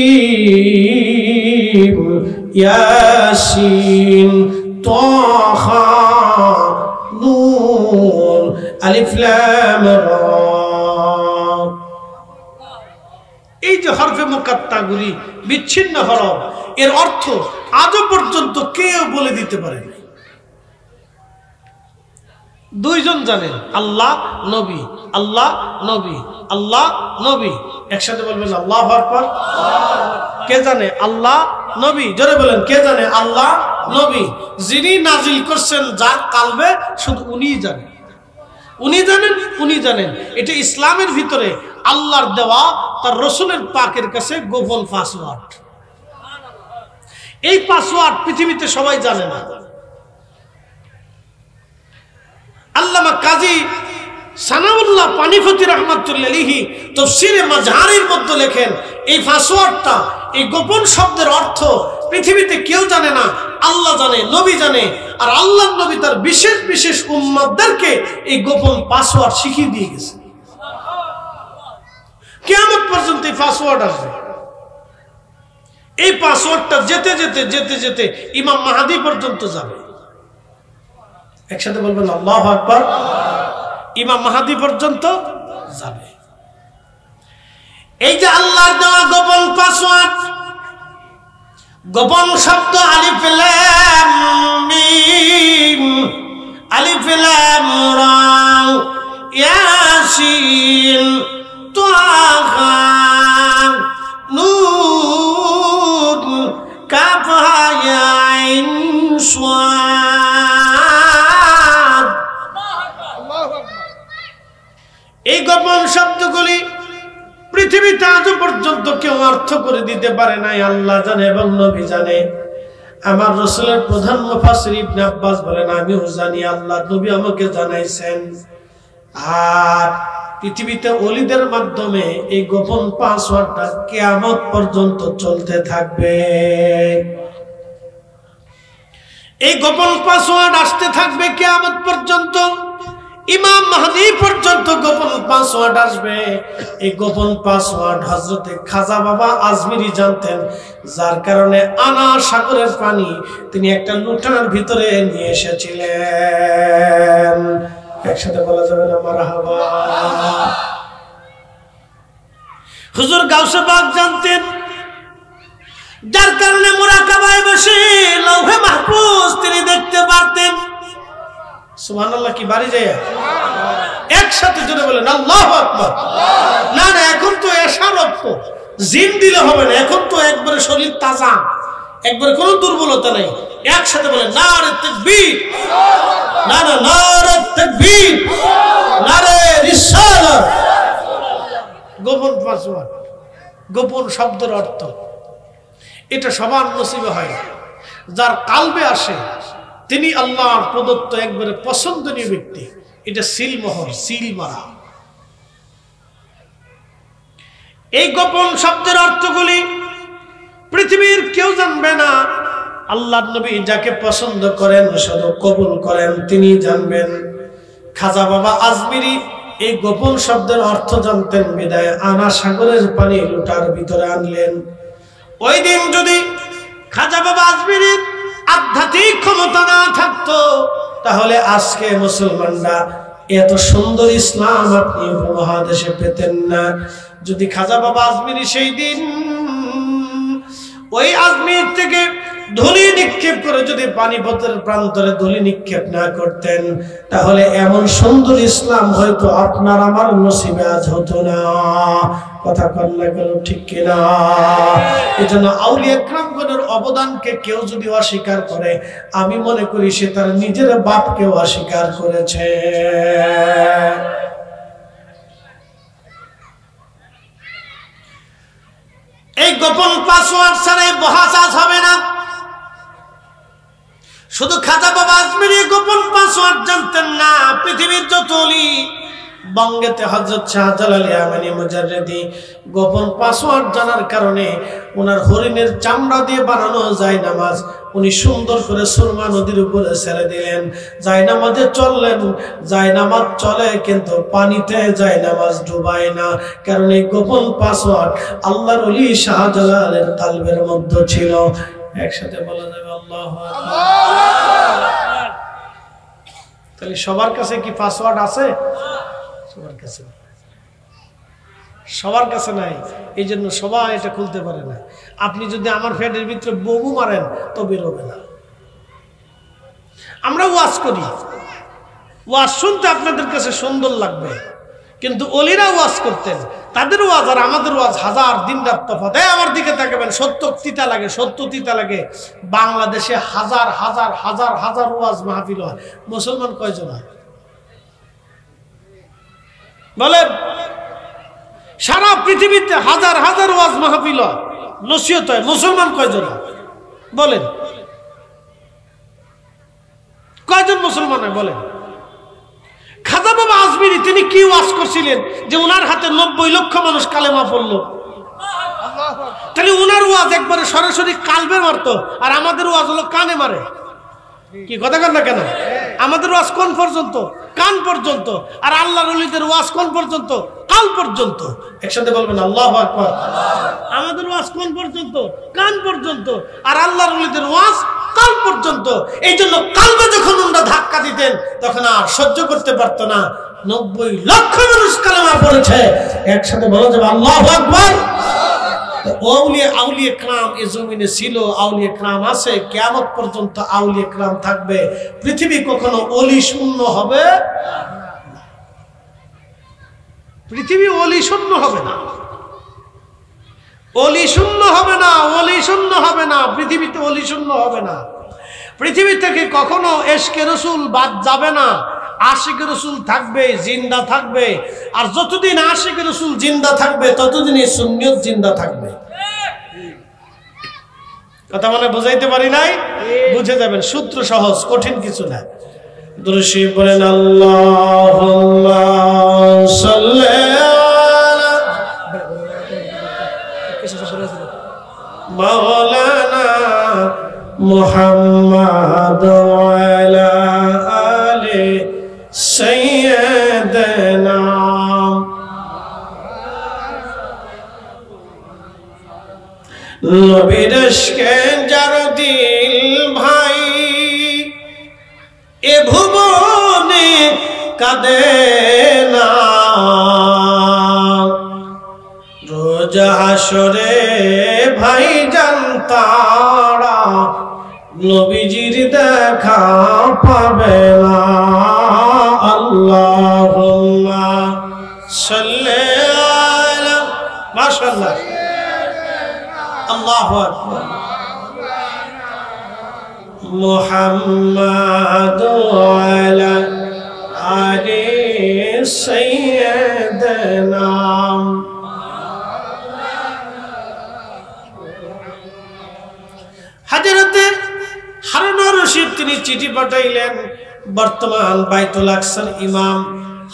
ইয়াসিন তাহা নুন আলিফ লাম রা। এই যে হরফে মুকাত্তাগুলি, বিচ্ছিন্ন হরফ, এর অর্থ আজও পর্যন্ত কেউ বলে দিতে পারে না। দুইজন জানেন, আল্লাহ নবী, আল্লাহ নবী, আল্লাহ নবী। একসাথে বলবেন আল্লাহু আকবার। কে জানে আল্লাহ নবী? জোরে বলেন, কে জানে আল্লাহ নবী? যিনি নাজিল করছেন যার কালবে, শুধু উনিই জানেন। উনি জানেন, উনি জানেন। এটা ইসলামের ভিতরে আল্লাহর দেওয়া তার রসুলের পাকের কাছে গোপন পাসওয়ার্ড। এই পাসওয়ার্ড পৃথিবীতে সবাই জানে না। আল্লামা কাজী সানাউল্লাহ পানিপতি রাহমাতুল্লাহ আলাইহি তাফসীরে মাজহারের মধ্যে লেখেন, এই পাসওয়ার্ডটা এই গোপন শব্দের অর্থ পৃথিবীতে কেউ জানে না, আল্লাহ জানে, নবী জানে। আর আল্লাহর নবী তার বিশেষ বিশেষ উম্মতদেরকে এই গোপন পাসওয়ার্ড শিখিয়ে দিয়ে গেছে। কিয়ামত পর্যন্ত এই পাসওয়ার্ড আসবে। এই পাসওয়ার্ডটা যেতে যেতে যেতে যেতে ইমাম মাহদী পর্যন্ত যাবে। একসাথে বলবেন আল্লাহু আকবার। ইমাম মাহদী পর্যন্ত যাবে। এই যে আল্লাহর দেওয়া গোপন পাসওয়ার্ড, গোপন শব্দ আলিফ লাম মিম, আলিফ লাম রা, ইয়াসিন, তাহা, নুন, কাফ, হা, আইন, সাদ। এই গোপন শব্দগুলি পৃথিবীতে আজ পর্যন্ত কেউ অর্থ করে দিতে পারে নাই। আল্লাহ জানে এবং নবী জানে। আমার রাসূলের প্রধান মুফাসসির ইবনে আব্বাস বলেন, আমিও জানি, আল্লাহ নবী আমাকে জানাইছেন। আর পৃথিবীতে ওলিদের মাধ্যমে এই গোপন পাসওয়ার্ডটা কিয়ামত পর্যন্ত চলতে থাকবে। এই গোপন পাসওয়ার্ড আসতে থাকবে কিয়ামত পর্যন্ত। ইমাম মাহদী পর্যন্ত গোপন পাসওয়ার্ড আসবে। এই গোপন পাসওয়ার্ড হযরতে খাজা বাবা আজমিরি জানতেন, যার কারণে আনা সাগরের পানি তিনি একটা লোটার ভিতরে নিয়ে এসেছিলেন। একসাথে বলা যাবে না মারহাবা। হুজুর গাউসে পাক জানতেন, যার কারণে মুরাকাবায় বসে লৌহে মাহফুজ তিনি দেখতে পারতেন। সুবহানাল্লাহ কি বাড়ি যায়? একসাথে জোরে বলেন আল্লাহু আকবার। না না, এখন তো এশারত জিম দিলে হবে না, এখন তো একবারে শরীর তাজা, একবারে কোনো দুর্বলতা নাই। একসাথে বলেন নারে তাকবীর, না না নারে তাকবীর, নারে রিসালাত। গোপন পাসওয়ার্ড, গোপন শব্দের অর্থ, এটা সবার নসিবে হয় না। যার কালবে আসে তিনি আল্লাহর প্রদত্ত একবারে পছন্দনীয় ব্যক্তি। এটা সিলমোহর, সিল মারা। এই গোপন শব্দের অর্থগুলি পৃথিবীর কেউ জানবে না। আল্লাহর নবী যাকে পছন্দ করেন, শুধু কবুল করেন, তিনি জানবেন। খাজা বাবা আজমিরি এই গোপন শব্দের অর্থ জানতেন বিদায় আনা সাগরের পানি লোটার ভিতরে আনলেন। ওই দিন যদি খাজা বাবা আজমিরির আধ্যাত্মিক ক্ষমতা না থাকতো, তাহলে আজকে মুসলমানরা এত সুন্দর ইসলাম আপনি উপমহাদেশে পেতেন না। যদি খাজা বাবা আজমিরি সেই দিন ওই আজমির থেকে ধুলি নিক্ষেপ করে যদি পানিপথের প্রান্তরে ধুলি নিক্ষেপ না করতেন, তাহলে এমন সুন্দর ইসলাম হয়তো আপনার আমার নসিবে আজ হতো না। কথা কন্যা গেল ঠিক কিনা? এই জন্য আউলিয়া কেরামগণের অবদানকে কেউ যদি অস্বীকার করে, আমি মনে করি সে তার নিজের বাপকেও অস্বীকার করেছে। এই গোপন পাসওয়ার্ড ছাড়াই বহাসাজ হবে না। শুধু খাজা বাবা আজমিরি গোপন পাসওয়ার্ড জানতেন না, পৃথিবীর যত ওলি, বঙ্গেতে হযরত শাহজালাল ইয়ামানি মুজাররিদি গোপন পাসওয়ার্ড জানার কারণে ওনার হরিণের চামড়া দিয়ে বানানো জায়নামাজ উনি সুন্দর করে সুরমা নদীর উপরে ছেড়ে দিলেন। জায়নামাজে চললেন, জায়নামাজ চলে কিন্তু পানিতে জায়নামাজ ডুবায় না, কারণ এই গোপন পাসওয়ার্ড আল্লাহর ওলি শাহজালালের কলবের মধ্যে ছিল। একসাথে বলা যাবে আল্লাহু আকবার। তাহলে সবার কাছে কি পাসওয়ার্ড আছে? সবার কাছে, সবার কাছে নাই। এই জন্য সবাই এটা খুলতে পারে না। আপনি যদি আমার পেটের ভিতরে বোমু মারেন তো বেরোবে না। আমরা ওয়াজ করি, ওয়াজ শুনতে আপনাদের কাছে সুন্দর লাগবে, কিন্তু ওলিরা ওয়াজ করতেন, তাদের ওয়াজ আর আমাদের ওয়াজ হাজার দিন রাত তফাৎ। আমার দিকে তাকাবেন, সত্য তিতা লাগে, সত্য তিতা লাগে। বাংলাদেশে হাজার হাজার হাজার হাজার ওয়াজ মাহফিল হয়, মুসলমান কয়জন হয় বলেন? সারা পৃথিবীতে হাজার হাজার ওয়াজ মাহফিল হয়, নসিহত হয়, মুসলমান কয়জন বলেন? কয়জন মুসলমান হয় বলেন? খাজা বাবা আজমিরি তিনি কি ওয়াজ করছিলেন যে ওনার হাতে 90 লক্ষ মানুষ কালেমা পড়লো? তাহলে ওনার ওয়াজ একবারে সরাসরি কালবে মারতো, আর আমাদের ওয়াজ হলো কানে মারে। কি কথা কন না কেন? আমাদের ওয়াজ কোন পর্যন্ত? কান পর্যন্ত। আর আল্লাহর ওলিদের ওয়াজ কোন পর্যন্ত? কাল পর্যন্ত। একসাথে বলবেন আল্লাহু আকবার। আমাদের ওয়াজ কোন পর্যন্ত? কান পর্যন্ত। আর আল্লাহর ওলিদের ওয়াজ কাল পর্যন্ত। এই জন্য কালবে যখন ওনারা ধাক্কা দিতেন তখন আর সহ্য করতে পারতো না। 90 লক্ষ মানুষ কালেমা পড়েছে, একসাথে বলা যাবে আল্লাহু আকবার। আউলিয়া আউলিয়া کرام এই জমিনে ছিল, আউলিয়া کرام আছে, কিয়ামত পর্যন্ত আউলিয়া کرام থাকবে। পৃথিবী কখনো ওলি শূন্য হবে না। পৃথিবী ওলি শূন্য হবে না, ওলি শূন্য হবে না, ওলি শূন্য হবে না। পৃথিবীতে ওলি শূন্য হবে না। পৃথিবী থেকে কখনো ইশকে রাসূল বাদ যাবে না। আশিকে রাসূল থাকবে, জিন্দা থাকবে। আর যতদিন আশিকে রাসূল জিন্দা থাকবে ততদিনই সুন্নিয়ত জিন্দা থাকবে। কথা মানে বুঝাইতে পারি নাই? বুঝে যাবেন, সূত্র সহজ, কঠিন কিছু না। দুরূদ শরীফ বলেন আল্লাহুম্মা সাল্লি আলা মাওলানা মুহাম্মাদ ওয়া আলা আলি সাইয়্যিদানা। নবীর ইশকে যার দিল ভাই, এ ভুবনে কাঁদে না। রোজ হাসরে ভাই জানতারা নবীজির দেখা পাবে না। আল্লাহুম্মা সাল্লি আলা, মাশাআল্লাহ, আল্লাহু আকবার, মুহাম্মাদ ওয়া আলা আলি সাইয়্যিদানা। হযরতে হারুন রশিদ তিনি চিঠি পাঠাইলেন বর্তমান বাইতুল আকসার ইমাম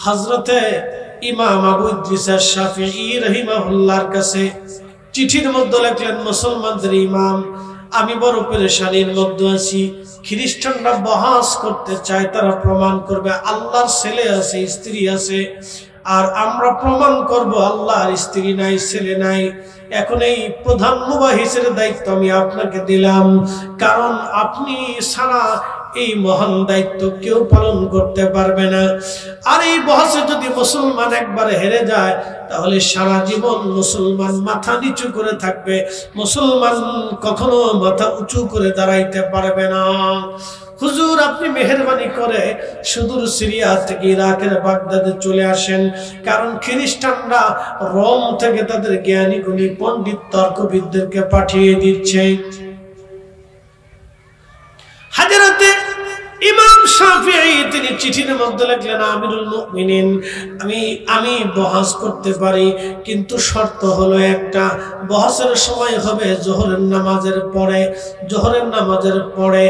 হযরতে ইমাম আবু ইদ্রিস আশ-শাফিঈ রাহিমাহুল্লাহর কাছে। চিঠির মধ্যে লিখলেন, মুসলমানদের ইমাম, আমি বড় পেরেশানির মধ্যে আছি। খ্রিস্টানরা বহাস করতে চায়, তারা প্রমাণ করবে আল্লাহর ছেলে আছে, স্ত্রী আছে, আর আমরা প্রমাণ করব আল্লাহর স্ত্রী নাই, ছেলে নাই। এখন এই প্রধান মুবাহিসের দায়িত্ব আমি আপনাকে দিলাম, কারণ আপনি ছাড়া এই মহান দায়িত্ব কেউ পালন করতে পারবে না। আর এই বহসে যদি মুসলমান একবারে হেরে যায় তাহলে সারা জীবন মুসলমান মাথা নিচু করে থাকবে, মুসলমান কখনো মাথা উঁচু করে দাঁড়াইতে পারবে না। হুজুর, আপনি মেহেরবানি করে সুদূর সিরিয়া থেকে ইরাকের বাগদাদে চলে আসেন, কারণ খ্রিস্টানরা রোম থেকে তাদের জ্ঞানী গুণী পণ্ডিত তর্কবিদদেরকে পাঠিয়ে দিচ্ছে। হযরতে ইমাম শাফিঈ তিনি চিঠির মধ্যে লিখলেন, আমিরুল মুমিনিন, আমি বহাস করতে পারি, কিন্তু শর্ত হলো একটা, বহাসের সময় হবে জোহরের নামাজের পরে, জোহরের নামাজের পরে।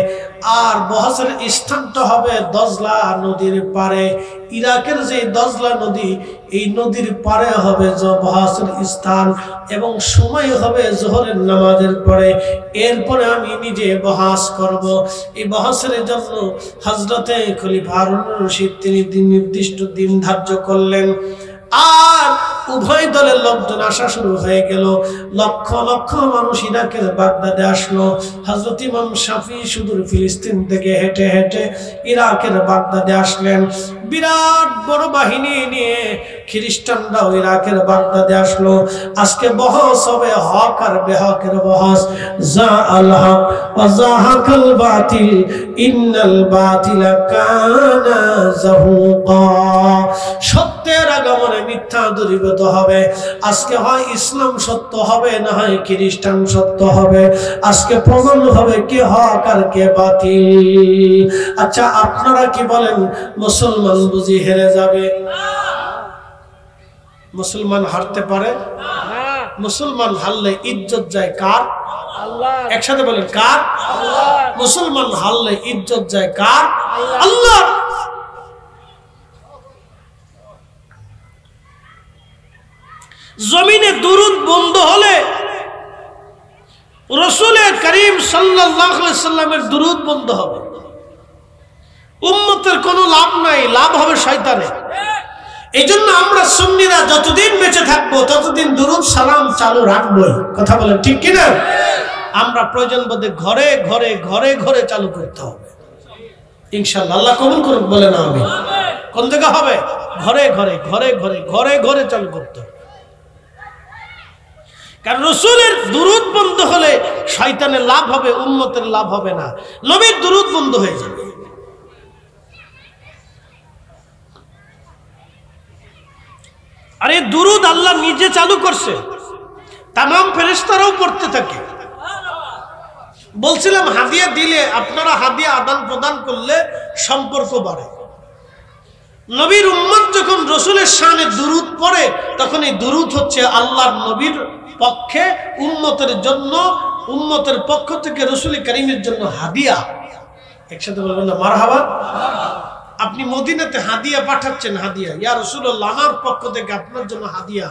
আর বহাসের স্থানটা হবে দজলা নদীর পারে। ইরাকের যে দজলা নদী, এই নদীর পারে হবে বহাসের স্থান, এবং সময় হবে জোহরের নামাজের পরে। এরপরে আমি নিজে বহাস করব। এই বহাসের জন্য হযরতে খলিফা হারুন রশিদ তিনি নির্দিষ্ট দিন ধার্য করলেন। আর উভয় দলের লোকজন আসা শুরু হয়ে গেল। লক্ষ লক্ষ মানুষ ইরাকের বাগদাদে আসলো। হযরত ইমাম শাফিঈ সুদূর ফিলিস্তিন থেকে হেঁটে হেঁটে ইরাকের বাগদাদে আসলেন। বিরাট বড় বাহিনী নিয়ে খ্রিস্টানরাও ইরাকের বাগদাদে আসলো। আজকে বহস হবে হক আর বেহকের বহস। যা আল হক ওয়া যাহাকাল বাতিল ইন্নাল বাতিলা কানা যাহুকা। সত্যের আগমনে মিথ্যা দূরীভূত হবে। আজকে হয় ইসলাম সত্য হবে, না হয় খ্রিস্টান সত্য হবে। আজকে প্রমাণ হবে কে হক আর কে বাতিল। আচ্ছা, আপনারা কি বলেন, মুসলমান বুঝি হেরে যাবে? মুসলমান হারতে পারে? মুসলমান হারলে ইজ্জত যায় কার? আল্লাহ। একসাথে বলেন, কার? আল্লাহ। মুসলমান হারলে ইজ্জত যায় কার? আল্লাহ। জমিনে দুরুদ বন্ধ হলে রাসূল করিম সাল্লাল্লাহু আলাইহি সাল্লামের দুরূদ বন্ধ হবে, উম্মতের কোনো লাভ নাই, লাভ হবে শয়তানের। এই জন্য আমরা সুন্নিরা যতদিন বেঁচে থাকবো ততদিন দুরূদ সালাম চালু রাখবোই। কথা বলেন ঠিক কিনা? আমরা প্রয়োজন বোধে ঘরে ঘরে ঘরে ঘরে চালু করতে হবে ইনশাআল্লাহ। আল্লাহ কবুল করুক, বলে না আমি। কোন জায়গা হবে? ঘরে ঘরে ঘরে ঘরে ঘরে ঘরে চালু করতে হবে। কারণ রাসূলের দুরূদ বন্ধ হলে শয়তানের লাভ হবে, উম্মতের লাভ হবে না। নবীর দুরূদ বন্ধ হয়ে যাবে। আর এই দুরূদ আল্লাহ নিজে চালু করছে, তামাম ফেরেশতারাও পড়তে থাকে। বলছিলাম হাদিয়া দিলে, আপনারা হাদিয়া আদান প্রদান করলে সম্পর্ক বাড়ে। নবীর উম্মত যখন রাসূলের শানে দুরূদ পড়ে, তখন এই দুরূদ হচ্ছে আল্লাহর নবীর পক্ষে উম্মতের জন্য, উম্মতের পক্ষ থেকে রাসূল কারীমের জন্য হাদিয়া। একসাথে বলবেন না মারহাবা? আপনি মদিনাতে হাদিয়া পাঠাচ্ছেন, হাদিয়া, ইয়া রাসূলুল্লাহ আমার পক্ষ থেকে আপনার জন্য হাদিয়া।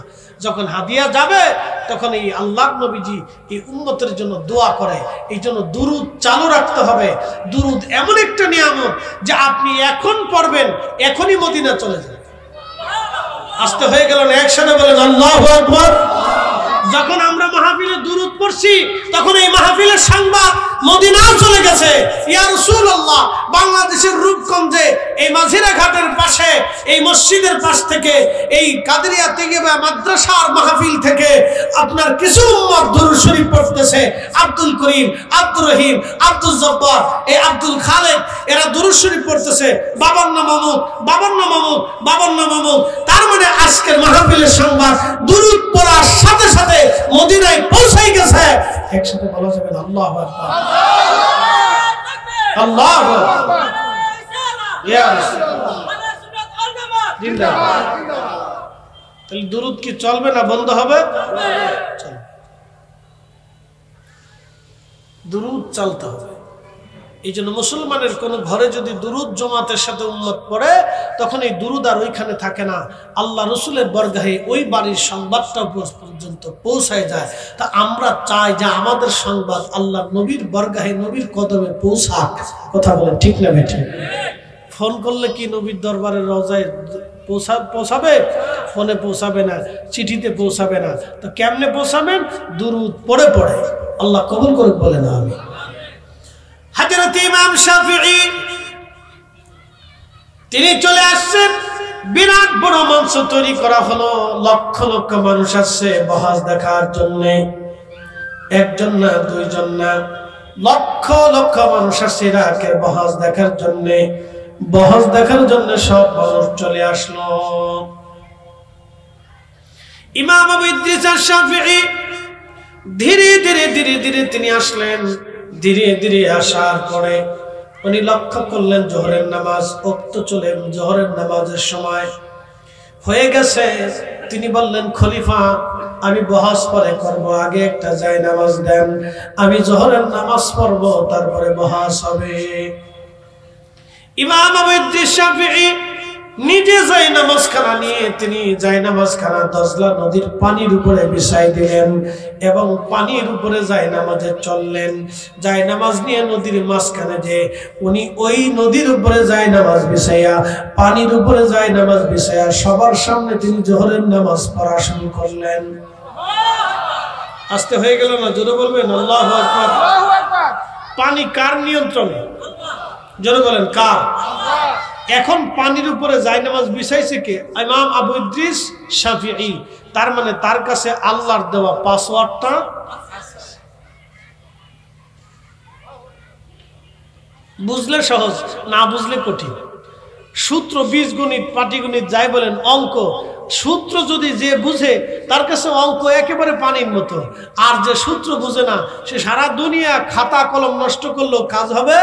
যখন হাদিয়া যাবে তখন এই আল্লাহর নবীজি এই উম্মতের জন্য দোয়া করে। এই জন্য দুরূদ চালু রাখতে হবে। দুরূদ এমন একটা নিয়ামত যে আপনি এখন পড়বেন, এখনই মদিনা চলে যাবেন। আসতে হয়ে গেল না? একসাথে বলেন আল্লাহু আকবার। যখন আমরা মাহফিলে দুরূদ পড়ছি তখন এই মাহফিলের সংবাদ মদিনাও চলে গেছে। ইয়া রাসূলুল্লাহ বাংলাদেশের রূপগঞ্জে এই মাঝিরা ঘাটের পাশে এই মসজিদের পাশ থেকে এই কাদেরিয়া তিগিবা মাদ্রাসার মাহফিল থেকে আপনার কিছু উম্মত দুরূদ শরীফ পড়তেছে। আব্দুল করিম, আব্দুর রহিম, আব্দুল জব্বার, এই আব্দুল খালেক, এরা দুরূদ শরীফ পড়তেছে। বাবান্ন মামুদ, বাবান্ন মামুদ, বাবান্ন মামুদ। তার মানে আজকের মাহফিলের সংবাদ দুরূদ পড়ার সাথে সাথে মদিনায় পৌঁছাই গেছে। একসাথে বলা যাবে আল্লাহু আকবার, আল্লাহু আকবার, ইয়া রাসূলুল্লাহ জিন্দাবাদ। তাহলে দুরূদ কি চলবে না বন্ধ হবে? চলবে। দুরূদ চলতে হবে। এই জন্য মুসলমানের কোন ঘরে যদি দুরূদ জামাতের সাথে উম্মত পড়ে, তখন এই দুরূদ আর ওইখানে থাকে না, আল্লাহ রাসূলের বরগাহে ওই বাড়ির সংবাদটা পর্যন্ত পৌঁছায় যায়। তা আমরা চাই যে আমাদের সংবাদ আল্লাহ নবীর বরগাহে, নবীর কদমে পৌঁছাক। কথা বলেন ঠিক না বেঠিক? ফোন করলে কি নবীর দরবারের রওজায় পৌঁছাবে? ফোনে পৌঁছাবে না, চিঠিতে পৌঁছাবে না। তো কেমনে পৌঁছাবেন? দুরূদ পড়ে পড়ে। আল্লাহ কবুল করুক, বলে না আমি। হযরত ইমাম শাফিঈ তিনি চলে আসছেন। বিরাট বড় মঞ্চ তৈরি করা হলো, লক্ষ লক্ষ মানুষ আসছে বহাস দেখার জন্য। একজন না, দুইজন না, লক্ষ লক্ষ মানুষ আসছে ইরাকের বহাস দেখার জন্য। বহাস দেখার জন্য সব মানুষ চলে আসলো। ইমাম আবু ইদ্রিস আশ-শাফিঈ ধীরে ধীরে ধীরে ধীরে তিনি আসলেন। ধীরে ধীরে আসার পরে উনি লক্ষ্য করলেন জোহরের নামাজ ওক্ত চলে, জোহরের নামাজের সময় হয়ে গেছে। তিনি বললেন, খলিফা আমি বহাস পরে করব, আগে একটা যায় নামাজ দেন, আমি জোহরের নামাজ পড়ব, তারপরে বহাস হবে। ইমাম আবু ইদ্রিস শাফিঈ নিজে যায় নামাজ খানা নিয়ে তিনি যায় নামাজ খানা দজলা নদীর পানির উপরে বিছাই দিলেন এবং পানির উপরে যায় নামাজে চললেন। যায় নামাজ নিয়ে নদীর মাঝখানে যে উনি ওই নদীর উপরে যায় নামাজ বিছাইয়া, পানির উপরে যায় নামাজ বিছাইয়া সবার সামনে তিনি জোহরের নামাজ পড়া শুরু করলেন। আসতে হয়ে গেল না? জোরে বলবেন আল্লাহু আকবার। পানি কার নিয়ন্ত্রণে? জোরে বলেন কার? এখন পানির উপরে জায়নামাজ বিছাইছে কে? ইমাম আবু ইদ্রিস শাফিঈ। তার মানে তার কাছে আল্লাহর দেওয়া পাসওয়ার্ডটা বুঝলে সহজ, না বুঝলে কঠিন। সূত্র, বীজগণিত, পাটিগণিত যাই বলেন, অঙ্ক, সূত্র যদি যে বুঝে তার কাছে অঙ্ক একেবারে পানির মতো। আর যে সূত্র বুঝে না সে সারা দুনিয়া খাতা কলম নষ্ট করলেও কাজ হবে।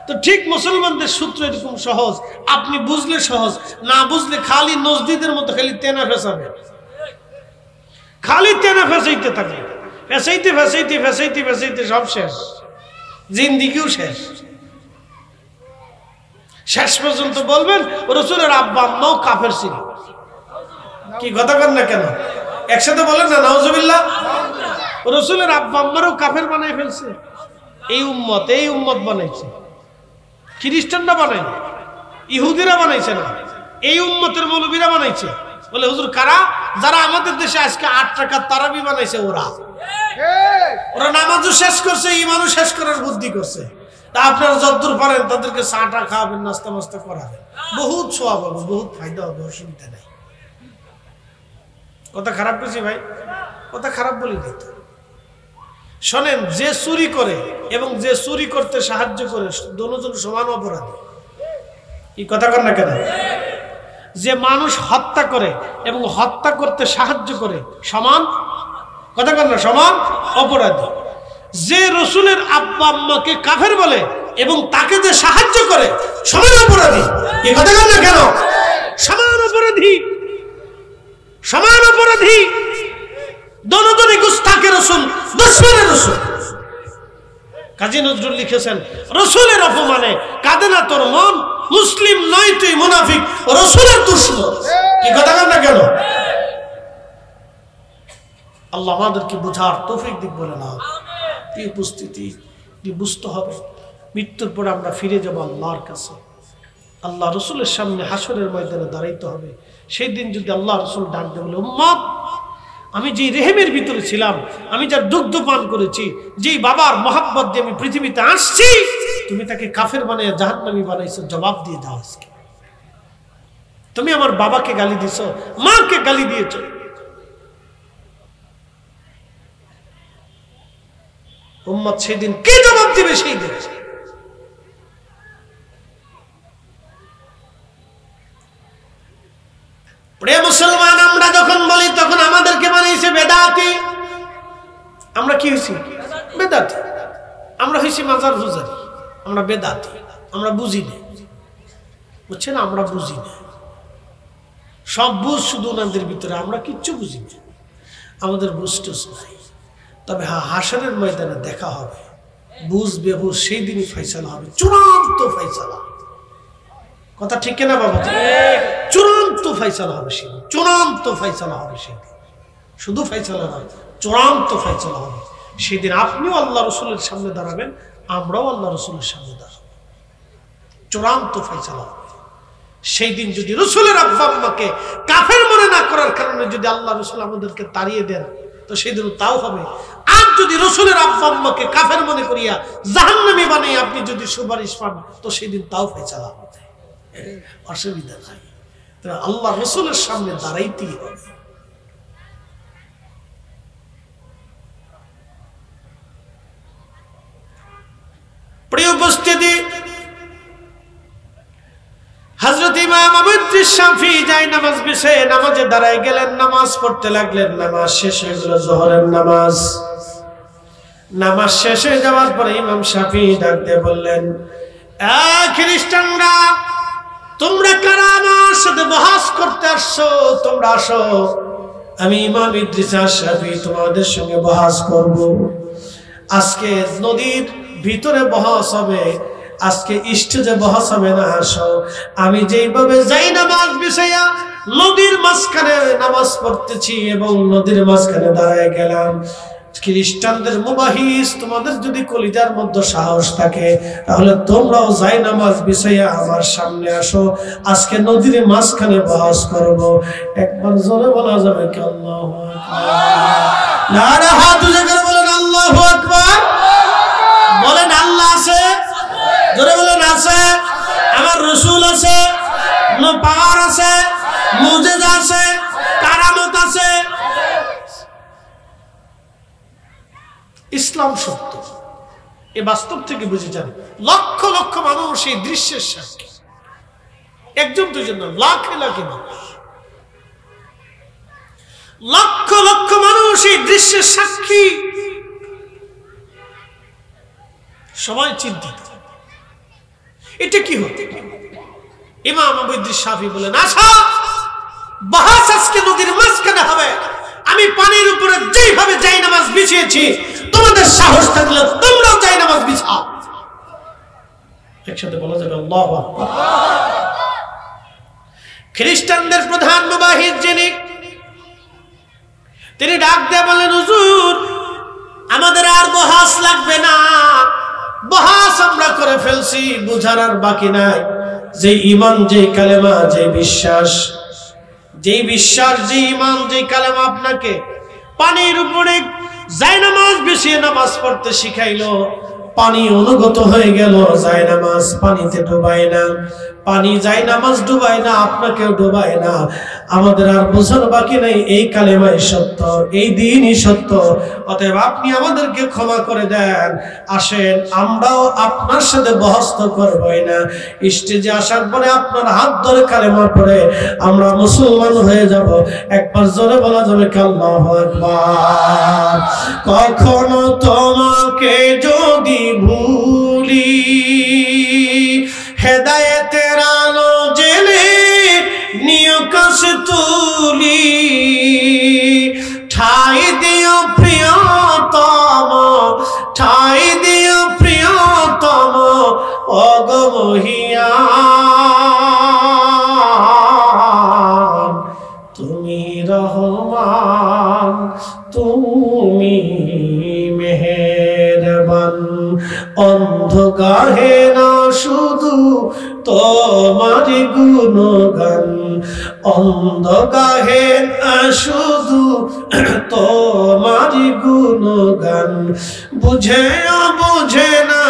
তো ঠিক মুসলমানদের সূত্র এরকম সহজ, আপনি বুঝলে সহজ, না বুঝলে খালি নজদিদের মতো খালি তেনা ফেসাবে, খালি তেনা ফেসাইতে থাকে, ফেসাইতে ফেসাইতে ফেসাইতে ফেসাইতে সব শেষ, জিন্দিগিও শেষ। শেষ পর্যন্ত বলবেন রাসূলের আব্বা আম্মাও কাফের ছিল। কি কথা বলেন না কেন? একসাথে বলেন না নাউজুবিল্লাহ। রসুলের আব্বা আম্মারও কাফের বানাই ফেলছে। এই উম্মত বানাইছে, খ্রিস্টানরা বানায়নি, ইহুদিরা বানাইছে না, এই উম্মতের মৌলবীরা বানাইছে। বলে হুজুর কারা? যারা আমাদের দেশে আজকে 8 রাকাত তারাবি বানাইছে, ওরা নামাজও শেষ করছে, ইমানও শেষ করার বুদ্ধি করছে। তা আপনারা যতদূর পারেন তাদেরকে চাটা খাওয়াবেন, নাস্তা মাস্তা করাবেন, বহুত সওয়াব হবে, বহুত ফায়দা হবে, অসুবিধা নেই। কথা খারাপ করছি ভাই? কথা খারাপ বলি দিত। শোনেন, যে চুরি করে এবং যে চুরি করতে সাহায্য করে দুজন সমান অপরাধী। এই কথা কর না কেন? যে মানুষ হত্যা করে এবং হত্যা করতে সাহায্য করে সমান, কথা কর না, সমান অপরাধী। যে রসুলের আব্বা আম্মাকে কাফের বলে এবং তাকে যে সাহায্য করে সমান অপরাধী। এই কথা কর না কেন? সমান অপরাধী, সমান অপরাধী। দনদনে গুস্তাখে রসুল, দুশমনে রসুল। কাজী নজরুল লিখেছেন, রসুলের অপমানে কাঁদে না তোর মন, মুসলিম নয় তুই মুনাফিক, রসুলের দুশমন। কি কথা বল না কেন? আল্লাহ আমাদেরকে বোঝার তৌফিক দিক বলে না। এই উপস্থিতি বুঝতে হবে, মৃত্যুর পর আমরা ফিরে যাব আল্লাহর কাছে। আল্লাহ রসুলের সামনে হাসরের ময়দানে দাঁড়াইতে হবে। সেই দিন যদি আল্লাহ রসুল ডাক দেবে, বলে উম্মত, আমি যেই রেহেমের ভিতরে ছিলাম, আমি যার দুগ্ধ পান করেছি, যেই বাবার মহাব্বত দিয়ে আমি পৃথিবীতে আসছি, তুমি তাকে কাফের বানিয়ে জাহান্নামী বানাইছো, জবাব দিয়ে দাও আজকে। তুমি আমার বাবাকে গালি দিছো, মাকে গালি দিয়েছো, উম্মত সেদিন কে জবাব দিবে? সেই দিন প্রিয় মুসলমান, আমরা যখন বলি তখন আমাদেরকে বানিয়েছে বেদাতি। আমরা কি হয়েছি? বেদাতি। আমরা হয়েছি মাজার পূজারি, আমরা বেদাতি। আমরা বুঝি না, বুঝছেন? আমরা বুঝি না, সব বুঝ শুধু ওনাদের ভিতরে, আমরা কিচ্ছু বুঝি না, আমাদের বুঝতেছ নাই। তবে হ্যাঁ, হাসরের ময়দানে দেখা হবে, বুঝবে, বুঝ সেই দিনই ফয়সালা হবে, চূড়ান্ত ফয়সালা। কথা ঠিক না বাবা? চূড়ান্ত ফয়সালা হবে সেদিন, চূড়ান্ত ফয়সালা হবে সেদিন। শুধু ফয়সালা নয়, চূড়ান্ত ফয়সালা হবে সেদিন। আপনিও আল্লাহ রসুলের সামনে দাঁড়াবেন, আমরাও আল্লাহ রসুলের সামনে দাঁড়াবো, চূড়ান্ত ফয়সালা হবে সেই দিন। যদি রসুলের আব্বা আম্মাকে কাফের মনে না করার কারণে যদি আল্লাহ রসুল আমাদেরকে তাড়িয়ে দেন, তো সেই দিন তাও হবে। আর যদি রসুলের আব্বা আম্মাকে কাফের মনে করিয়া জাহান্নামী বানিয়ে আপনি যদি সুপারিশ পান, তো সেই দিন তাও ফয়সালা হবে, অসুবিধা নাই। আল্লাহ রসুলের সামনে দাঁড়াইতেই হবে। প্রিয় উপস্থিতি, হযরত ইমাম আবু ইদ্রিস শাফি যাই নামাজ বিছে নামাজে দাঁড়ায় গেলেন, নামাজ পড়তে লাগলেন। নামাজ শেষ হয়ে গেল, জোহরের নামাজ। নামাজ শেষ হয়ে যাওয়ার পরে ইমাম শাফি ডাক দিয়ে বললেন, খ্রিস্টানরা, তোমরা কারা আমার সাথে বহাস করতে আসছো? তোমরা আসো, আমি ইমাম ইদ্রিস শাফি তোমাদের সঙ্গে বহাস করব। আজকে নদীর ভিতরে বহাস হবে, আজকে স্টেজে বহাস হবে না। আসো, আমি যেইভাবে যাই নামাজ বিছাইয়া নদীর মাঝখানে নামাজ পড়তেছি এবং নদীর মাঝখানে দাঁড়ায় গেলাম, খ্রিস্টানদের মুবাহিস, তোমাদের যদি কলিজার মধ্যে সাহস থাকে তাহলে তোমরাও যাই নামাজ বিছাইয়া আমার সামনে আসো, আজকে নদীর মাঝখানে বহাস করব। একবার জোরে বলা যাবে কি? আল্লাহু আকবার। নারা হাত উঁচু করে বলেন আল্লাহু আকবার। বলেন আল্লাহ আছে, জোরে বলেন আছে। আমার রাসূল আছে, পাওয়ার আছে, মুজিজা আছে, কারামত আছে। ইসলাম সত্য, এ বাস্তব থেকে বুঝে যান। লক্ষ লক্ষ মানুষ এই দৃশ্যের সাক্ষী, একজন দুজন না, লাখে লাখে মানুষ, লক্ষ লক্ষ মানুষ এই দৃশ্যের সাক্ষী। সবাই চিন্তিত, এটা কি হতে? ইমাম আবু ইদ্রিস শাফি বলেন, আচ্ছা, বাহাস আজকে নদীর মাঝখানে হবে। আমি পানির উপরে যেইভাবে যাই নামাজ বিছিয়েছি, তোমাদের সাহস থাকলে তোমরাও যাই নামাজ বিছাও। একসাথে বলা যাবে আল্লাহু আকবার। খ্রিস্টানদের প্রধান মুবাহিদ যিনি, তিনি ডাক দিয়ে বলেন, হুজুর, আমাদের আর বহাস লাগবে না, বহাস আমরা করে ফেলছি, বুঝার আর বাকি নাই। যে ঈমান, যে কালেমা, যে বিশ্বাস, যে ঈমান, যে কালেমা আপনাকে পানির উপরে জায়নামাজ বিছিয়ে নামাজ পড়তে শিখাইলো, পানি অনুগত হয়ে গেল, জায়নামাজ পানিতে ডুবায় না, পানি জায়নামাজ ডুবায় না, আপনাকেও ডুবায় না। আমাদের আর বোঝার বাকি নেই, এই কালেমাই সত্য, এই দিনই সত্য। অতএব আপনি আমাদেরকে ক্ষমা করে দেন। আসেন, আমরাও আপনার সাথে বহস্ত করবই না। স্টেজে আসার পরে আপনার হাত ধরে কালেমা পড়ে আমরা মুসলমান হয়ে যাব। একবার জোরে বলা যাবে কি আল্লাহু আকবার। কখনো তোমাকে যদি ভুলি, হেদায়েতের আলো জেলে নিয় কাছে তুলি, ঠাই দিও প্রিয়তম, ঠাই দিও প্রিয়তম, ওগো মহিয়ান, তুমি রহমান, তুমি মেহেরবান। অন্ধ গাহে না শুধু তোমার গুণগান, অন্ধ গাহে না শুধু তোমার গুণগান, বুঝে বুঝে না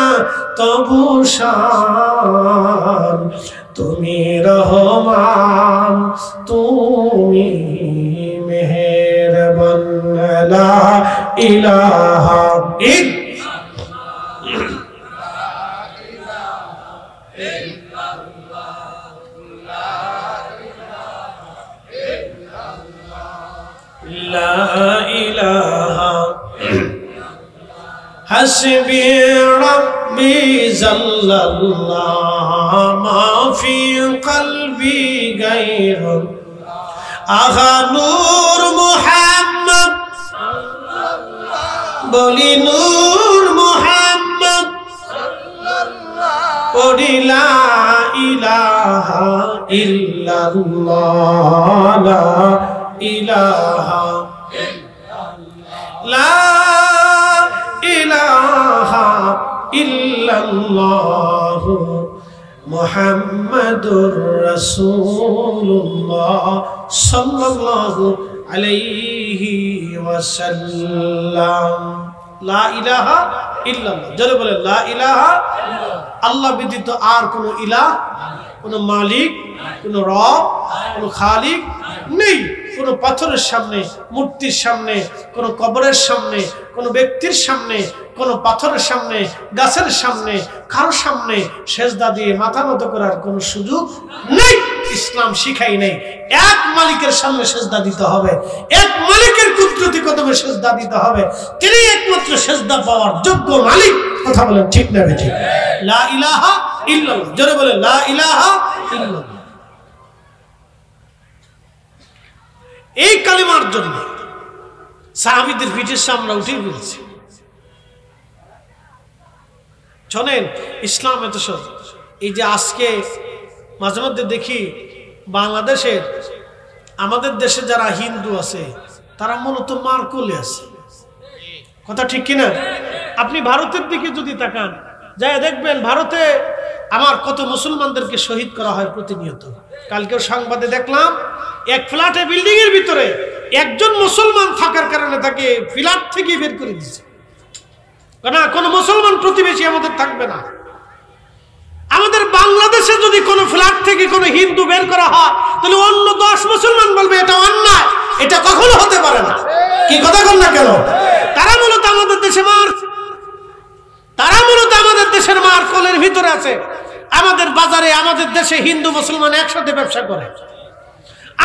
তবু শান, তুমি রহমান, তুমি মেহেরবান। লা ইলাহা হাসবি রব্বি জাল্লাল্লাহ মা ফি কলবি গায়রুল আহা নূর মুহাম্মদ, বলি নূর মুহাম্মদ, পড়ি লা ইলাহা ইল্লাল্লাহ, লা ইলাহা লা ইলাহা ইল্লাল্লাহ মুহাম্মাদুর রাসূলুল্লাহ সাল্লাল্লাহু আলাইহি ওয়াসাল্লাম। লা ইলাহা ইল্লাল্লাহ, জোরে বলে লা ইলাহা। আল্লাহ ব্যতীত আর কোনো ইলাহ, কোনো মালিক, কোনো রব, কোনো খালিক নেই। কোনো পাথরের সামনে, মূর্তির সামনে, কোনো কবরের সামনে, কোনো ব্যক্তির সামনে, কোনো পাথরের সামনে, গাছের সামনে, কারোর সামনে সেজদা দিয়ে মাথা নত করার কোনো সুযোগ নেই। ইসলাম শিখাই নেই। এক মালিকের সামনে সেজদা দিতে হবে, এক মালিকের কুদরতি কদমে সেজদা দিতে হবে। তিনি একমাত্র সেজদা পাওয়ার যোগ্য মালিক। কথা বলেন ঠিক না ঠিক? লা ইলাহা ইল্লাল্লাহ, জোরে বলে লা ইলাহা ইল্লাল্লাহ। এই কালিমার জন্য সাহাবীদের পিঠের সামনে উঠে পড়েছে। শোনেন, ইসলাম এত সহজ। এই যে আজকে মাঝে মধ্যে দেখি বাংলাদেশের, আমাদের দেশে যারা হিন্দু আছে তারা মূলত মার কোলে আছে। কথা ঠিক কিনা? আপনি ভারতের দিকে যদি তাকান, যাই দেখবেন ভারতে আমার কত মুসলমানদেরকে শহীদ করা হয় প্রতিনিয়ত। কালকেও সংবাদে দেখলাম, এক ফ্ল্যাটে বিল্ডিং এর ভিতরে একজন মুসলমান থাকার কারণে তাকে ফ্ল্যাট থেকে বের করে দিয়েছে। না, কোনো মুসলমান প্রতিবেশী আমাদের থাকবে না। আমাদের বাংলাদেশে যদি কোনো ফ্ল্যাট থেকে কোনো হিন্দু বের করা হয়, তাহলে অন্য 10 মুসলমান বলবে এটা অন্যায়, এটা কখনো হতে পারে না। কি কথা বল না কেন? তারা মূলত আমাদের দেশে মার, তারা মূলত আমাদের দেশের মার কোলের ভিতরে আছে। আমাদের বাজারে, আমাদের দেশে হিন্দু মুসলমান একসাথে ব্যবসা করে।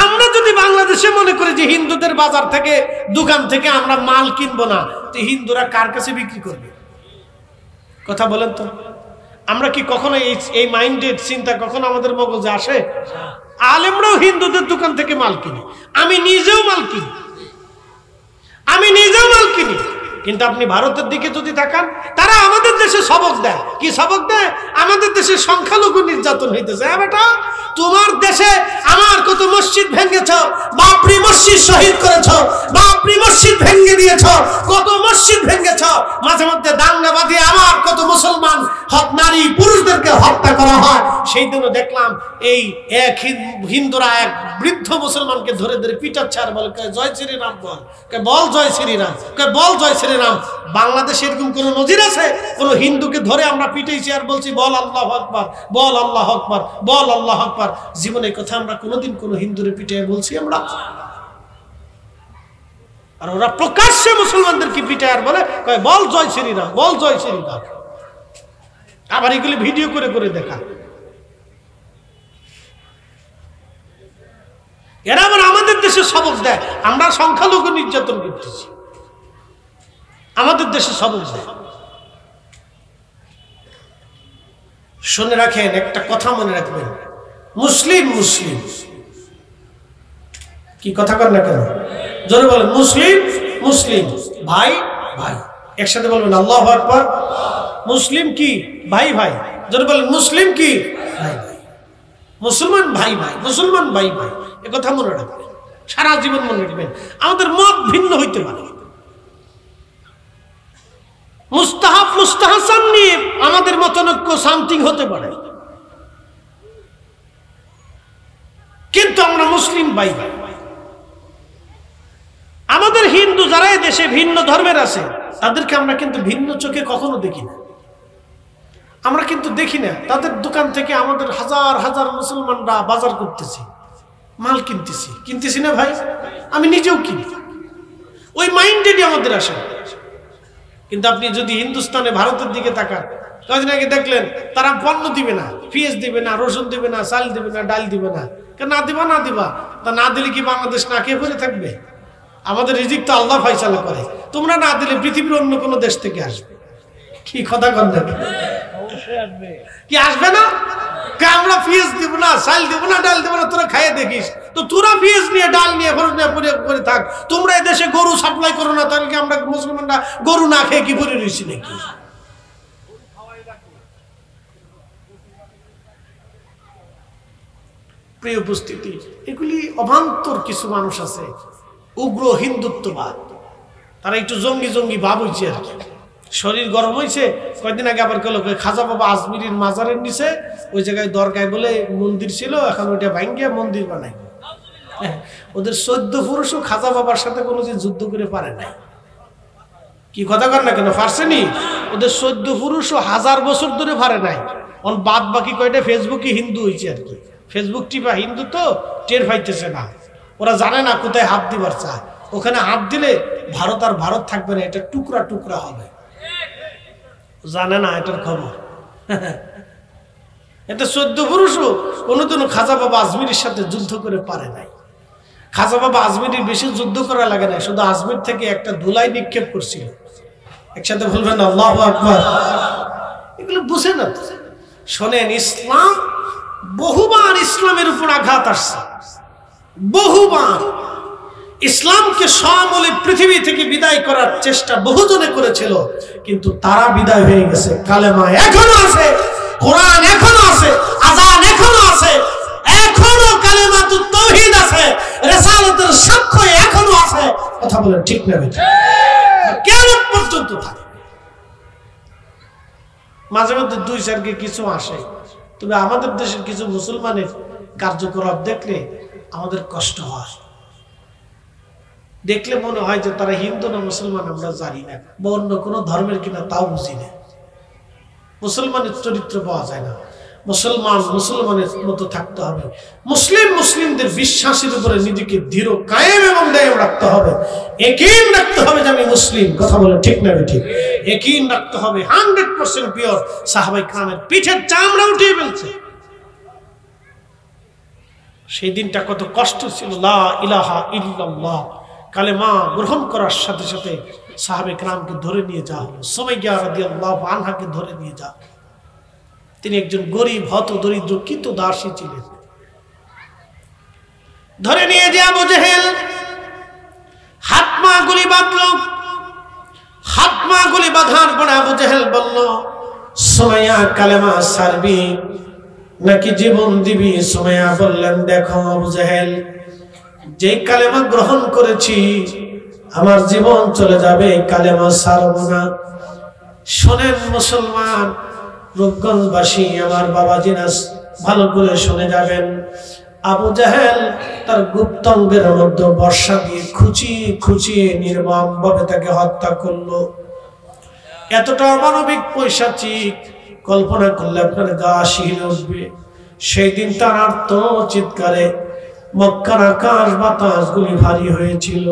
আমরা যদি বাংলাদেশে মনে করি যে হিন্দুদের বাজার থেকে, দোকান থেকে আমরা মাল কিনবো না, তো হিন্দুরা কার কাছে বিক্রি করবে? কথা বলেন তো। আমরা কি কখনো এই মাইন্ডেড চিন্তা কখনো আমাদের মগজে আসে? আলেমরাও হিন্দুদের দোকান থেকে মাল কিনি, আমি নিজেও মাল কিনি, আমি নিজেও মাল কিনি। কিন্তু আপনি ভারতের দিকে যদি তাকান, তারা আমাদের দেশে সবক দেয়। কি সবক দেয়? আমাদের দেশে সংখ্যালঘু নির্যাতন হইতেছে। হ্যাঁ বেটা, তোমার দেশে আমার কত মসজিদ ভেঙেছ, বাবরি মসজিদ শহীদ করেছ, বাবরি মসজিদ ভেঙে দিয়েছ, কত মসজিদ ভেঙেছ, মাঝে মধ্যে দাঙ্গা বাঁধিয়ে আমার কত মুসলমান নারী পুরুষদেরকে হত্যা করা হয়। সেই দিনও দেখলাম এই এক হিন্দুরা এক বৃদ্ধ মুসলমানকে ধরে ধরে পিটাচ্ছে আর বলে জয় শ্রীরাম, বল জয় শ্রীরাম, বল জয় শ্রীরাম। বাংলাদেশে এরকম কোন নজির আছে কোন হিন্দুকে ধরে আমরা পিটাইছি আর বলছি বল আল্লাহু আকবার, বল আল্লাহু আকবার, বল আল্লাহু আকবার? জীবনে কথা আমরা কোনোদিন কোন হিন্দুরে পিটাই বলছি আমরা? আর ওরা প্রকাশ্যে মুসলমানদেরকে পিটায় আর বলে বল জয় শ্রীরাম, বল জয় শ্রীরাম। আবার এগুলি ভিডিও করে করে দেখা। এরা আবার আমাদের দেশে সবক দেয় আমরা সংখ্যালঘু নির্যাতন করতেছি, আমাদের দেশে সবক দেয়। শুনে রাখেন, একটা কথা মনে রাখবেন, মুসলিম মুসলিম কি কথা কর না কেন, জোরে বলেন মুসলিম মুসলিম, ভাই ভাই, একসাথে বলবেন আল্লাহু আকবার। মুসলিম কি? ভাই ভাই। জোরে বলেন মুসলিম কি? ভাই ভাই। মুসলমান ভাই ভাই, মুসলমান ভাই ভাই, এ কথা মনে রাখবেন, সারা জীবন মনে রাখবেন। আমাদের মত ভিন্ন হইতে পারে, মুস্তাহাব মুস্তাহাসান নিয়ে আমাদের মতানৈক্য সামথিং হতে পারে, কিন্তু আমরা মুসলিম ভাই ভাই। আমাদের হিন্দু যারা দেশে ভিন্ন ধর্মের আছে তাদেরকে আমরা কিন্তু ভিন্ন চোখে কখনো দেখি না। আমরা কিন্তু দেখি না তাদের দোকান থেকে আমাদের হাজার হাজার মুসলমানরা বাজার করতেছি, মাল কিনতেছি না ভাই? আমি নিজেও কিনি, ওই মাইন্ডেডই আমাদের আসে। কিন্তু আপনি যদি হিন্দুস্তানে ভারতের দিকে তাকান, কয়েকদিন আগে দেখলেন তারা পণ্য দিবে না, পেঁয়াজ দিবে না, রসুন দিবে না, চাল দিবে না, ডাল দিবে না। না দিবা না দিবা, তা না দিলে কি বাংলাদেশ না খেয়ে পড়ে থাকবে? আমাদের রিজিক তো আল্লাহ ফয়সালা করে, তোমরা না দিলে পৃথিবীর অন্য কোনো দেশ থেকে আসবে। কি কথা কন দেখে, কি আসবে না? আমরা পেঁয়াজ দিব না, চাল দিব না, ডাল দিব না, তোরা খাইয়ে দেখিস। তো তোরা পেঁয়াজ নিয়ে ডাল নিয়ে পরে থাক, তোমরা এই দেশে গরু সাপ্লাই করো না, তাহলে কি আমরা মুসলমানরা গরু না খেয়ে কি পরে রয়েছি নাকি? প্রিয় উপস্থিতি, এগুলি অভান্তর কিছু মানুষ আছে, উগ্র হিন্দুত্ববাদ, তারা একটু জঙ্গি জঙ্গি ভাব হয়েছে আর কি, শরীর গরম হয়েছে। কয়েকদিন আগে আবার কেন খাজা বাবা আজমিরের মাজারের নিচে ওই জায়গায় দরগায় বলে মন্দির ছিল, এখন ওইটা ভাঙ্গিয়া মন্দির বানাই। ওদের 14 পুরুষও খাজা বাবার সাথে কোনোদিন যুদ্ধ করে পারে নাই। কি কথা কর না কেন, পারছেনি? ওদের 14 পুরুষও 1000 বছর ধরে পারে নাই। বাদ বাকি কয়টা ফেসবুকে হিন্দু হয়েছে আর কি, ফেসবুক টিপা হিন্দু তো টের পাইতেছে না, ওরা জানে না কোথায় হাত দিবার চায়। ওখানে হাত দিলে ভারত আর ভারত থাকবে না, এটা টুকরা টুকরা হবে, জানে না এটার খবর। এটা 14 পুরুষও কোনোদিনও খাজা বাবা আজমিরের সাথে যুদ্ধ করে পারে নাই। খাজা বাবা আজমিরের বেশি যুদ্ধ করা লাগে না, শুধু আজমির থেকে একটা ধুলাই নিক্ষেপ করছিল। একসাথে বলবেন আল্লাহু আকবার। এগুলো বুঝে না তো। শোনেন, ইসলাম বহুবার ইসলামের উপর আঘাত আসছে, বহুবার ইসলামকে সমলে পৃথিবী থেকে বিদায় করার চেষ্টা বহুজনে করেছিল, কিন্তু তারা বিদায় হয়ে গেছে। কালেমা এখনো আছে, কোরআন এখনো আছে, আযান এখনো আছে, এখনো কালেমাতুত তাওহীদ আছে, রিসালাতের সাক্ষ্য এখনো আছে। কথা বলেন ঠিক না বেঠিক? কিয়ামত পর্যন্ত থাকে। মাঝে মধ্যে 2-4 কিছু আসে, তবে আমাদের দেশের কিছু মুসলমানের কার্যকলাপ দেখলে আমাদের কষ্ট হয়। দেখলে মনে হয় যে তারা হিন্দু না মুসলমান আমরা জানি না, বা অন্য কোনো ধর্মের কিনা তাও বুঝি না। মুসলমানের চরিত্র পাওয়া যায় না। মুসলমান মুসলমানের মতো থাকতে হবে, মুসলিম মুসলিমদের বিশ্বাসের উপরে নিজেকে দৃঢ় কায়েম এবং দায়েম রাখতে হবে, ইয়াকিন রাখতে হবে যে আমি মুসলিম। কথা বলে ঠিক না ঠিক? ইয়াকিন রাখতে হবে 100% পিওর। সাহাবায়ে কেরামের পিঠের চামড়া উঠিয়ে ফেলছে। সেই দিনটা কত কষ্ট ছিল। লা ইলাহা ইল্লাল্লাহ কালেমা গ্রহণ করার সাথে সাথে সাহাবায়ে কেরামকে ধরে নিয়ে যাওয়া হলো। সুমাইয়া রাদিয়াল্লাহু আনহাকে ধরে নিয়ে যাওয়া। তিনি একজন গরিব হত দরিদ্র কৃত দাসী ছিলেন। ধরে নিয়ে যে আবু জেহেল হাত পা গুলি বাঁধল, বোমাগুলি বাঁধার পরে আবু জেহেল বলল, সুমাইয়া কালেমা ছাড়বি নাকি জীবন দিবি? সুমাইয়া বললেন, দেখো আবু জেহেল, যে কালেমা গ্রহণ করেছি আমার জীবন চলে যাবে, কালেমা ছাড়ব না। শোনেন মুসলমান, রূপগঞ্জবাসী, আমার বাবাজিরা ভালো করে শুনে যাবেন। আবু জেহেল তার গুপ্তাঙ্গের মধ্যে বর্ষা দিয়ে খুঁচিয়ে খুঁচিয়ে নির্মম ভাবে তাকে হত্যা করলো। এতটা অমানবিক পৈশাচিক, কল্পনা করলে আপনার গা শিহরে উঠবে। সেই দিন তার আর্ত চিৎকারে মক্কার আকাশ বাতাস গুলি ভারী হয়েছিল।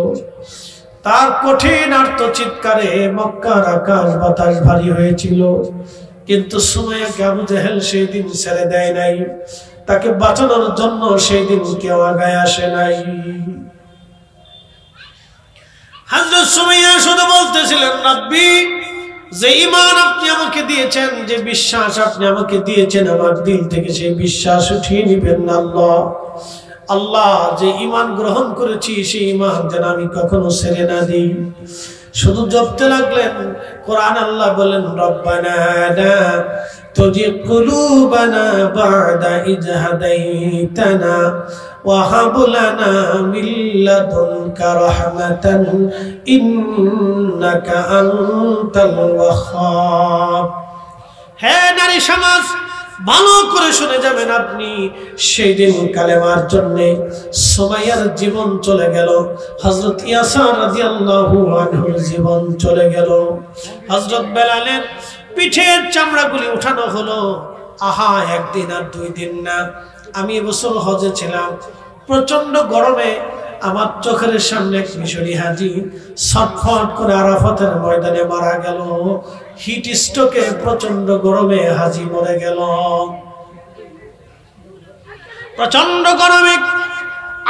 তার কঠিন আর্ত চিৎকারে মক্কার আকাশ বাতাস ভারী হয়েছিল। কিন্তু সুমাইয়াকে আবু জেহেল সেই দিন ছেড়ে দেয় নাই। তাকে বাঁচানোর জন্য সেই দিন কেউ আগায় আসে নাই। হযরত সুমাইয়া শুধু বলতেছিলেন, রাব্বি, যে ঈমান আপনি আমাকে দিয়েছেন, যে বিশ্বাস আপনি আমাকে দিয়েছেন, আমার দিল থেকে সেই বিশ্বাস উঠিয়ে নিবেন না আল্লাহ। আল্লাহ, যে ঈমান গ্রহণ করেছি সেই ঈমান যেন আমি কখনো ছেড়ে না দিই। শুধু জপতে লাগলেন। কোরআন আল্লাহ বলেন, রব্বানা লা তুজিগ কুলুবানা বা'দা ইয হাদাইতানা ওয়া হাব লানা মিন লাদুনকা রাহমাতান ইন্নাকা আনতাল ওয়াহ্হাব। হে নারী সমাজ, ভালো করে শুনে যাবেন আপনি। সেই দিন কালেমার জন্য সুমাইয়ার জীবন চলে গেল। হযরত ইয়াসার রাদিয়াল্লাহু আনহুর জীবন চলে গেল। হযরত বেলালের পিঠের চামড়াগুলি উঠানো হলো। আহা, একদিন আর 2 দিন না। আমি এবছর হজে ছিলাম। প্রচন্ড গরমে আমার চোখের সামনে এক মিশরি হাজি ছটফট করে আরাফাতের ময়দানে মারা গেল। হিট স্ট্রোকে প্রচন্ড গরমে হাজি মরে গেল। প্রচন্ড গরমে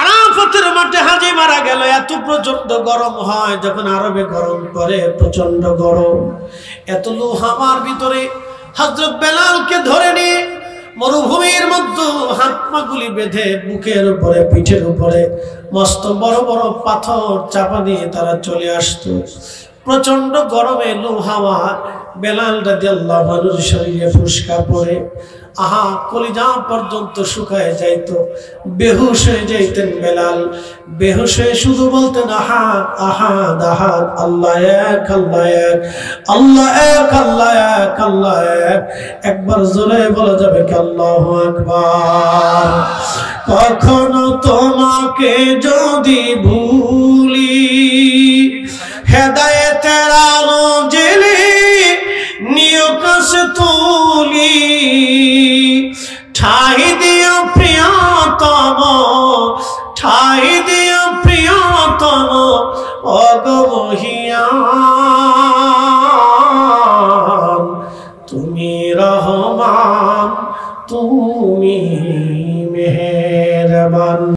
আরাফাতের মাঠে হাজি মারা গেল। এত প্রচন্ড গরম হয় যখন আরবে গরম করে, প্রচন্ড গরম। এত লোহামার ভিতরে হযরত বেলালকে ধরে নিয়ে মরুভূমির মধ্যে হাত পা গুলি বেঁধে বুকের উপরে পিঠের উপরে মস্ত বড় বড় পাথর চাপা দিয়ে তারা চলে আসতো। প্রচন্ড গরমে লোহাওয়া বেলাল রাদিয়াল্লাহু আনহুর শরীরে ফুসকা পড়ে, আহা, কলিজা পর্যন্ত শুকায় যাইতো। বেহুশ হয়ে যাইতেন বেলাল। বেহুশ হয়ে শুধু বলতেন, আহাদ আহাদ আহাদ, আল্লাহ এক, আল্লাহ এক, আল্লাহ এক, আল্লাহ এক, আল্লাহ এক। একবার জোরে বলা যাবে কি আল্লাহু আকবার। কখনো তোমাকে যদি ভুলি, হেদায়েতের আলো জ্বেলে নিয় কাছে তুলি, ঠাই দিও প্রিয়তম, ঠাই দিও প্রিয়তম, অগো মহিয়া